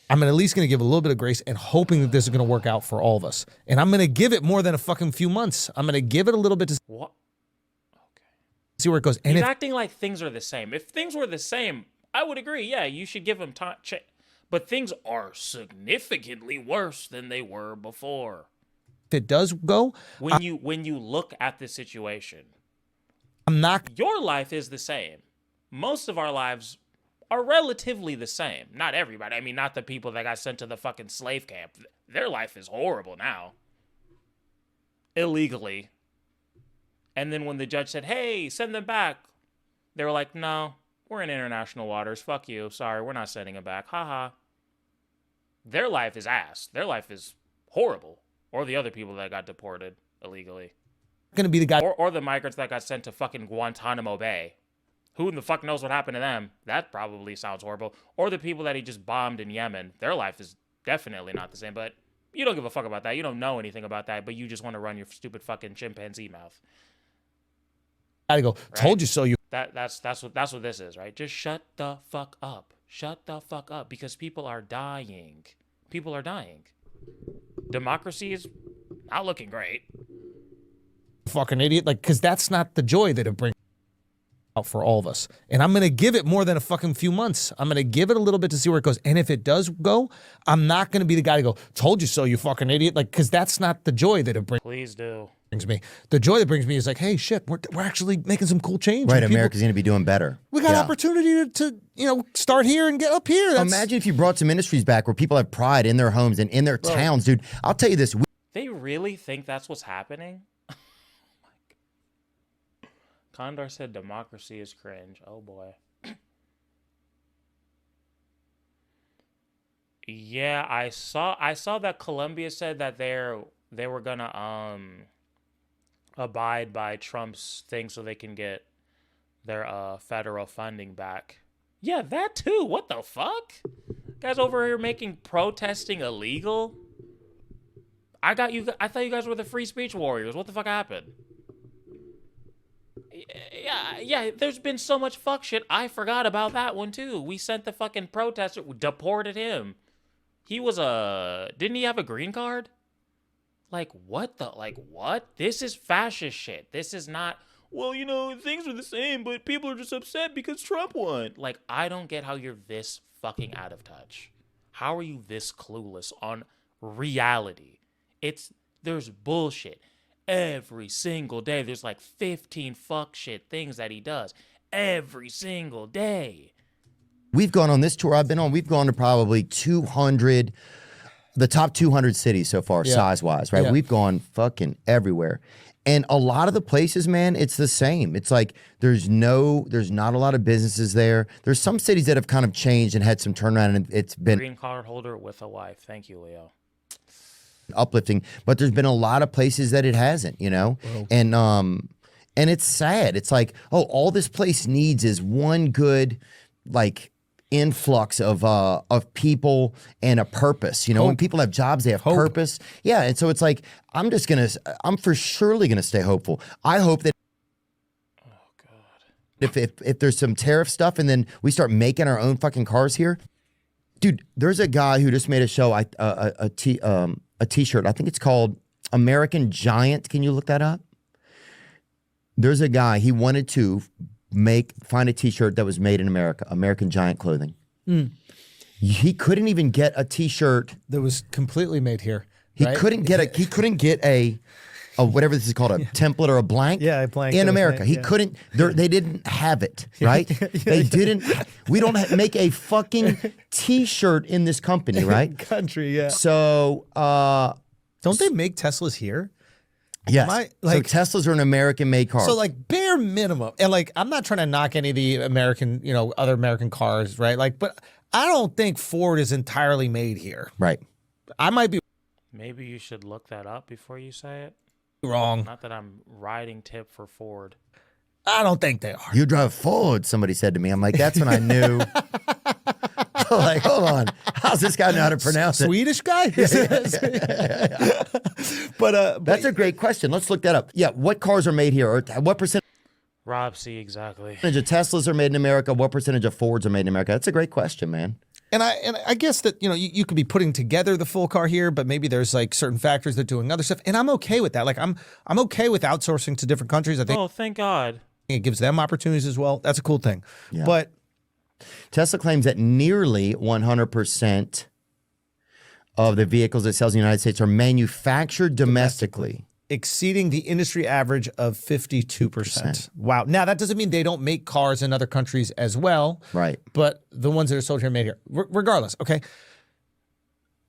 I'm at least going to give a little bit of grace and hoping that this is going to work out for all of us. And I'm going to give it more than a fucking few months. I'm going to give it a little bit to What? Okay. see where it goes. And He's acting like things are the same. If things were the same, I would agree. Yeah, you should give him time. But things are significantly worse than they were before. if it does go, When you look at the situation, I'm not. Your life is the same. Most of our lives are relatively the same. Not everybody. I mean, not the people that got sent to the fucking slave camp. Their life is horrible now. Illegally. And then when the judge said, hey, send them back, they were like, no, we're in international waters. Fuck you. Sorry, we're not sending them back. Haha. Their life is ass. Their life is horrible. Or the other people that got deported illegally. Going to be the guy. Or the migrants that got sent to fucking Guantanamo Bay. Who in the fuck knows what happened to them? That probably sounds horrible. Or the people that he just bombed in Yemen. Their life is definitely not the same. But you don't give a fuck about that. You don't know anything about that. But you just want to run your stupid fucking chimpanzee mouth. Gotta go. Right? Told you so. You. That's what this is, right? Just shut the fuck up. Shut the fuck up. Because people are dying. People are dying. Democracy is not looking great. Fucking idiot. Like, because that's not the joy that it brings out for all of us. And I'm going to give it more than a fucking few months. I'm going to give it a little bit to see where it goes. And if it does go, I'm not going to be the guy to go, told you so, you fucking idiot. Like, because that's not the joy that it brings. Please do. Brings me. The joy that brings me is like, hey, shit, we're actually making some cool change. Right, People, America's going to be doing better. we got opportunity to start here and get up here. That's, Imagine if you brought some industries back where people have pride in their homes and in their towns, dude. I'll tell you this. They really think that's what's happening? Oh my God. Condor said democracy is cringe. Oh boy. Yeah, I saw that Colombia said that they were gonna abide by Trump's thing so they can get their federal funding back. Yeah, that too. What the fuck? Guys over here making protesting illegal? I thought you guys were the free speech warriors. What the fuck happened? Yeah, there's been so much fuck shit. I forgot about that one too. We sent the fucking protester, deported him. He was didn't he have a green card? Like what? This is fascist shit. This is not, well, things are the same, but people are just upset because Trump won. Like, I don't get how you're this fucking out of touch. How are you this clueless on reality? There's bullshit. Every single day, there's like 15 fuck shit things that he does. Every single day. We've gone on this tour I've been on, we've gone to probably 200, the top 200 cities so far, size-wise, right? Yeah. We've gone fucking everywhere. And a lot of the places, man, it's the same. It's like there's not a lot of businesses there. There's some cities that have kind of changed and had some turnaround, and it's been Green card holder with a wife. Thank you, Leo. uplifting, but there's been a lot of places that it hasn't, Whoa. And it's sad. It's like, oh, all this place needs is one good like influx of people and a purpose. When people have jobs, they have purpose. Yeah, and so it's like I'm for surely gonna stay hopeful. I hope that if there's some tariff stuff and then we start making our own fucking cars here, dude. There's a guy who just made a show, a t-shirt. I think it's called American Giant. Can you look that up? There's a guy, he wanted to find a t-shirt that was made in America, American Giant clothing. He couldn't even get a t-shirt that was completely made here. He right? couldn't get a whatever this is called, a template or a blank. Yeah, a blank in that was America. made, He yeah. couldn't. They didn't have it, right? They didn't. We don't make a fucking T-shirt in this company, right? Country, yeah. So, Don't they make Teslas here? yes. Like- so Teslas are an American-made car. So like bare minimum, and like I'm not trying to knock any of the American, other American cars, right? Like, but I don't think Ford is entirely made here. right. I might be Maybe you should look that up before you say it. wrong. Not that I'm riding tip for Ford. I don't think they are. You drive Ford, somebody said to me. I'm like, that's when I knew. Like, hold on. How's this guy know how to pronounce it? Swedish guy? But That's a great question. Let's look that up. Yeah, what cars are made here? Or what percentage Rob C, exactly. of Teslas are made in America? What percentage of Fords are made in America? That's a great question, man. And I guess that you could be putting together the full car here, but maybe there's like certain factories that are doing other stuff, and I'm okay with that. Like I'm okay with outsourcing to different countries. I think Oh, thank God. it gives them opportunities as well. That's a cool thing. Yeah. But Tesla claims that nearly 100% of the vehicles it sells in the United States are manufactured domestically. exceeding the industry average of 52%. Wow. Now, that doesn't mean they don't make cars in other countries as well. Right. But the ones that are sold here are made here. Regardless, okay?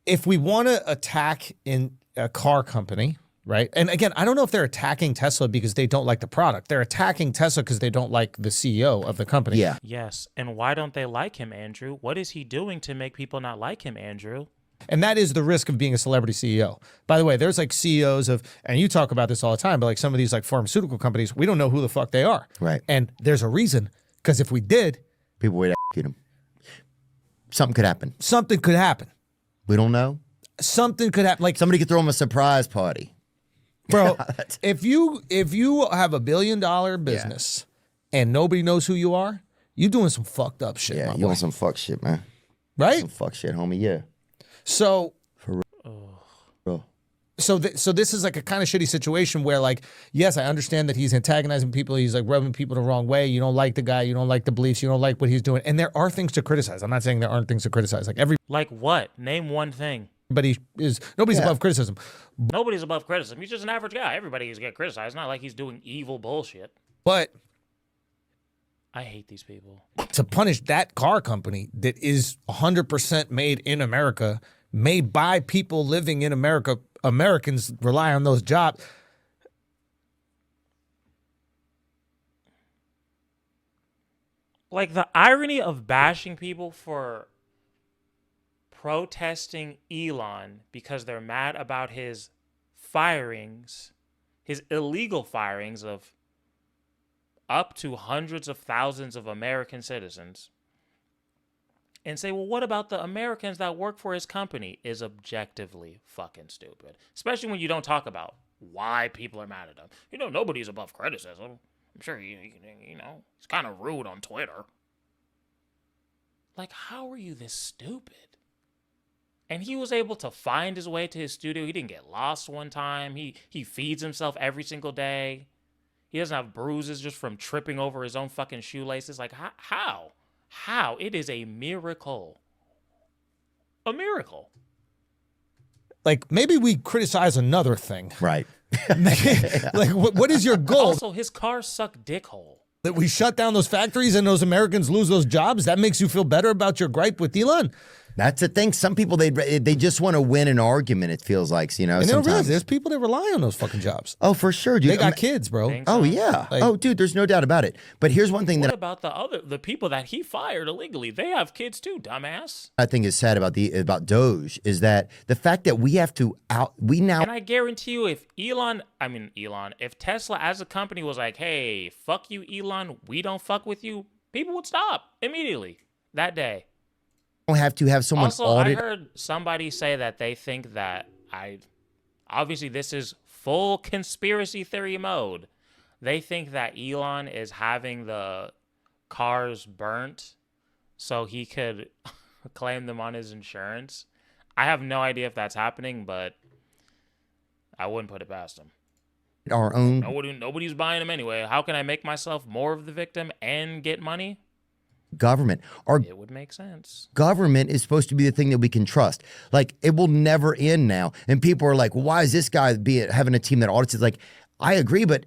If we want to attack in a car company, right? And again, I don't know if they're attacking Tesla because they don't like the product. They're attacking Tesla because they don't like the CEO of the company. Yeah. Yes. And why don't they like him, Andrew? What is he doing to make people not like him, Andrew? And that is the risk of being a celebrity CEO. By the way, there's like CEOs of, and you talk about this all the time, but like some of these like pharmaceutical companies, we don't know who the fuck they are. Right. And there's a reason, because if we did, People would execute him. Something could happen. something could happen. We don't know. Something could happen. Like, Somebody could throw him a surprise party. bro, if you have $1 billion business and nobody knows who you are, you doing some fucked up shit, Yeah, my you boy. on some fuck shit, man. Right? Some fuck shit, homie. Yeah. So Bro. so this is like a kind of shitty situation where, like, yes, I understand that he's antagonizing people, he's like rubbing people the wrong way. You don't like the guy, you don't like the beliefs, you don't like what he's doing, and there are things to criticize. I'm not saying there aren't things to criticize. Like Like what? Name one thing. nobody's above criticism. Nobody's above criticism. He's just an average guy. Everybody's get criticized. It's not like he's doing evil bullshit. But I hate these people. to punish that car company that is 100% made in America, made by people living in America, Americans rely on those jobs. Like the irony of bashing people for protesting Elon because they're mad about his firings, his illegal firings of up to hundreds of thousands of American citizens, and say, well, what about the Americans that work for his company, is objectively fucking stupid. Especially when you don't talk about why people are mad at him. You know, nobody's above criticism. I'm sure, you know, he's kind of rude on Twitter. Like, how are you this stupid? And he was able to find his way to his studio. He didn't get lost one time. He feeds himself every single day. He doesn't have bruises just from tripping over his own fucking shoelaces. Like, how? How? It is a miracle. A miracle. Like, maybe we criticize another thing. Right. Like, what is your goal? Also, his cars suck dickhole. That we shut down those factories and those Americans lose those jobs? That makes you feel better about your gripe with Elon? That's the thing. Some people, they just want to win an argument, it feels like, you know. And they don't realize sometimes. there's people that rely on those fucking jobs. Oh, for sure, dude. They got kids, bro. Think Oh, so? yeah. Like- Oh, dude, there's no doubt about it. But here's one thing What that about the people that he fired illegally? They have kids too, dumbass. I think is sad about Doge is that the fact that we have to And I guarantee you, if if Tesla as a company was like, hey, fuck you, Elon, we don't fuck with you, people would stop immediately that day. have to have someone Also, audit. I heard somebody say that they think that obviously this is full conspiracy theory mode. They think that Elon is having the cars burnt so he could claim them on his insurance. I have no idea if that's happening, but I wouldn't put it past him. Our own Nobody's buying them anyway. How can I make myself more of the victim and get money? government. Our It would make sense. government is supposed to be the thing that we can trust. Like, it will never end now. And people are like, well, why is this guy having a team that audits? It's like, I agree, but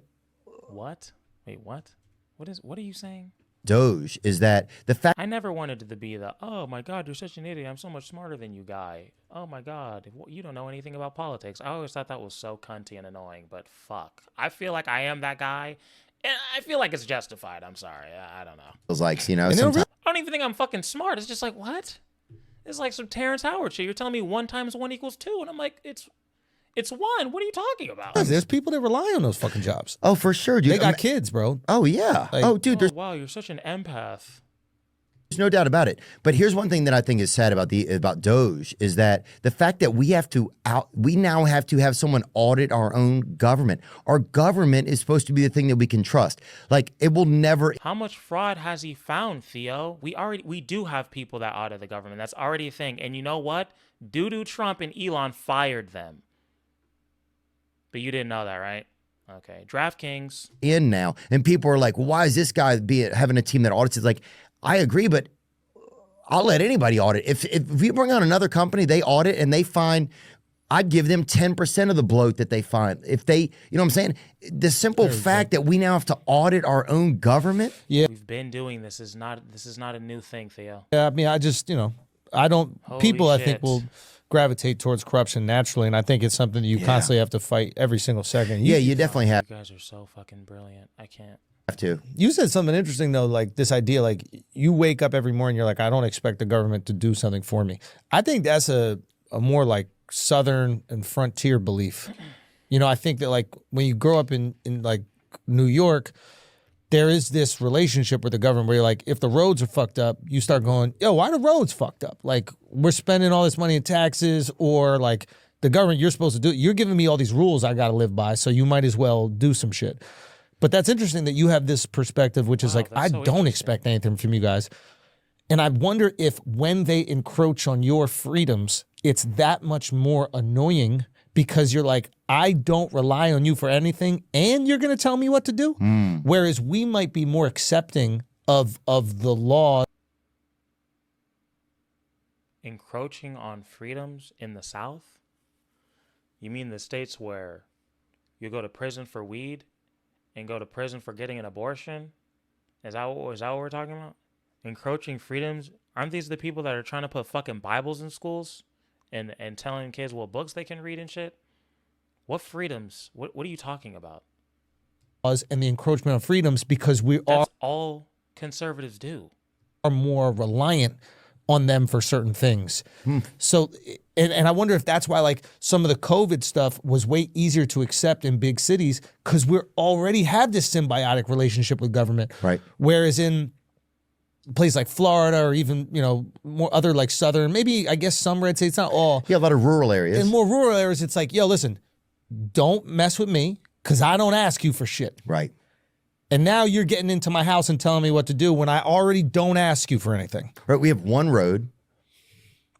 What? Wait, what? What are you saying? Doge is that the fact I never wanted to be the, oh my God, you're such an idiot. I'm so much smarter than you guy. Oh my God, you don't know anything about politics. I always thought that was so cunty and annoying, but fuck. I feel like I am that guy, and I feel like it's justified. I'm sorry. I don't know. feels like, you know, And they'll sometimes I don't even think I'm fucking smart. It's just like, what? It's like some Terrence Howard shit. You're telling me 1 × 1 = 2, and I'm like, it's 1. What are you talking about? There's people that rely on those fucking jobs. oh, for sure, dude. They got kids, bro. Oh, yeah. Like- oh, dude, Oh, wow, you're such an empath. there's no doubt about it. But here's one thing that I think is sad about Doge is that the fact that we now have to have someone audit our own government. Our government is supposed to be the thing that we can trust. Like, it will never. How much fraud has he found, Theo? We do have people that audit the government. That's already a thing. And you know what? Doo-doo Trump and Elon fired them. But you didn't know that, right? Okay. DraftKings. In now, and people are like, well, why is this guy having a team that audits? It's like, I agree, but I'll let anybody audit. If we bring on another company, they audit and they find I'd give them 10% of the bloat that they find. If they, you know what I'm saying? The simple fact that we now have to audit our own government. Yeah. We've been doing this. Is not a new thing, Theo. Yeah, I mean, I just, I don't, Holy people I think shit. will gravitate towards corruption naturally, and I think it's something that you constantly have to fight every single second. Yeah, you definitely have You guys are so fucking brilliant. I can't. to. You said something interesting though, like this idea, like you wake up every morning, you're like, I don't expect the government to do something for me. I think that's a more like Southern and frontier belief. I think that like when you grow up in like New York, there is this relationship with the government where you're like, if the roads are fucked up, you start going, yo, why are the roads fucked up? Like we're spending all this money in taxes, or like the government, you're supposed to do, you're giving me all these rules I got to live by, so you might as well do some shit. But that's interesting that you have this perspective, which is like, I don't expect anything from you guys. And I wonder if when they encroach on your freedoms, it's that much more annoying because you're like, I don't rely on you for anything and you're going to tell me what to do. Whereas we might be more accepting of the law. Encroaching on freedoms in the South? You mean the states where you go to prison for weed and go to prison for getting an abortion? Is that what we're talking about? Encroaching freedoms? Aren't these the people that are trying to put fucking Bibles in schools and telling kids what books they can read and shit? What freedoms? What are you talking about? And the encroachment on freedoms because That's all conservatives do. Are more reliant on them for certain things. So, and I wonder if that's why like some of the COVID stuff was way easier to accept in big cities because we already have this symbiotic relationship with government. Right. Whereas in places like Florida or even, more other like Southern, maybe I guess some red states, not all. Yeah, a lot of rural areas. In more rural areas, it's like, yo, listen, don't mess with me because I don't ask you for shit. Right. And now you're getting into my house and telling me what to do when I already don't ask you for anything. Right. We have one road.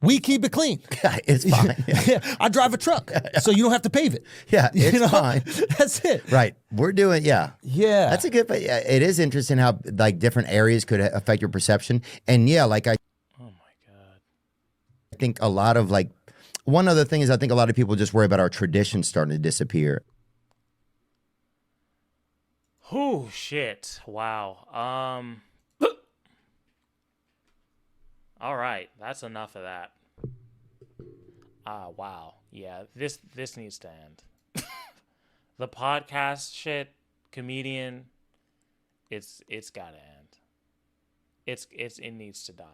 We keep it clean. It's fine. Yeah. I drive a truck, so you don't have to pave it. Yeah, it's fine. That's it. Right. We're doing, yeah. Yeah. That's a good, but yeah, it is interesting how like different areas could affect your perception. And yeah, like Oh my God. I think a lot of like, one other thing is I think a lot of people just worry about our traditions starting to disappear. Oh shit. Wow. All right, that's enough of that. Wow. Yeah, this needs to end. The podcast shit, comedian, it's got to end. It needs to die.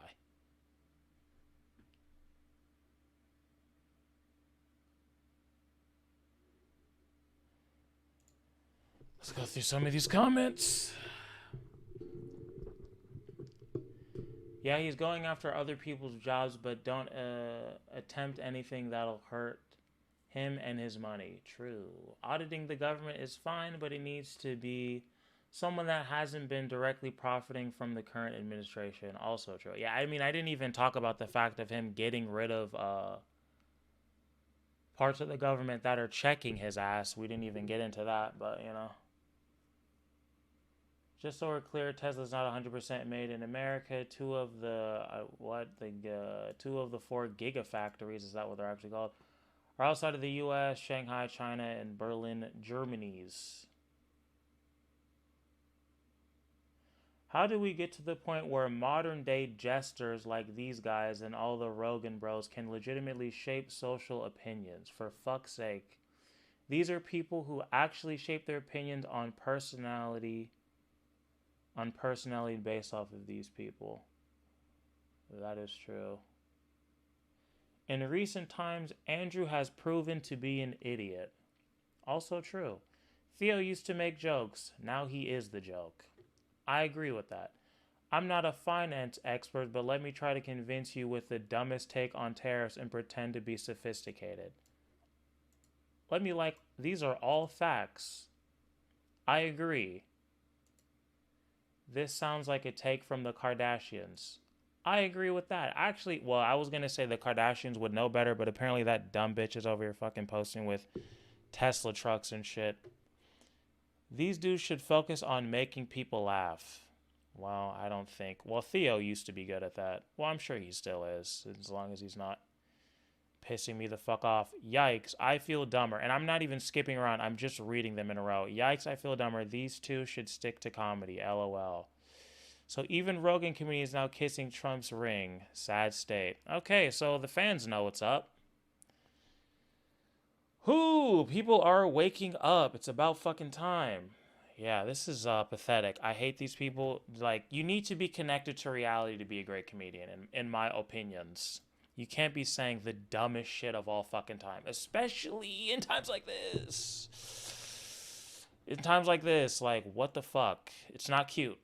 Let's go through some of these comments. Yeah, he's going after other people's jobs, but don't attempt anything that'll hurt him and his money. True. Auditing the government is fine, but it needs to be someone that hasn't been directly profiting from the current administration. Also true. Yeah, I mean, I didn't even talk about the fact of him getting rid of parts of the government that are checking his ass. We didn't even get into that, but Just so we're clear, Tesla's not 100% made in America. Two of the 4 gigafactories, is that what they're actually called, are outside of the U.S., Shanghai, China, and Berlin, Germany's. How do we get to the point where modern-day jesters like these guys and all the Rogan bros can legitimately shape social opinions? For fuck's sake. These are people who actually shape their opinions on personality based off of these people. That is true. In recent times, Andrew has proven to be an idiot. Also true. Theo used to make jokes. Now he is the joke. I agree with that. I'm not a finance expert, but let me try to convince you with the dumbest take on tariffs and pretend to be sophisticated. These are all facts. I agree. This sounds like a take from the Kardashians. I agree with that. Actually, well, I was going to say the Kardashians would know better, but apparently that dumb bitch is over here fucking posting with Tesla trucks and shit. These dudes should focus on making people laugh. Well, I don't think. Well, Theo used to be good at that. Well, I'm sure he still is, as long as he's not pissing me the fuck off. Yikes, I feel dumber. And I'm not even skipping around. I'm just reading them in a row. Yikes, I feel dumber. These two should stick to comedy. LOL. So even Rogan comedian is now kissing Trump's ring. Sad state. Okay, so the fans know what's up. Whoo, people are waking up. It's about fucking time. Yeah, this is pathetic. I hate these people. Like, you need to be connected to reality to be a great comedian, in my opinions. You can't be saying the dumbest shit of all fucking time, especially in times like this. In times like this, like, what the fuck? It's not cute.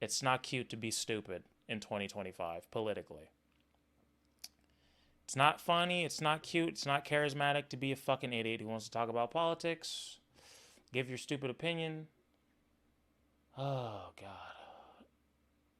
It's not cute to be stupid in 2025, politically. It's not funny, it's not cute, it's not charismatic to be a fucking idiot who wants to talk about politics, give your stupid opinion. Oh, God.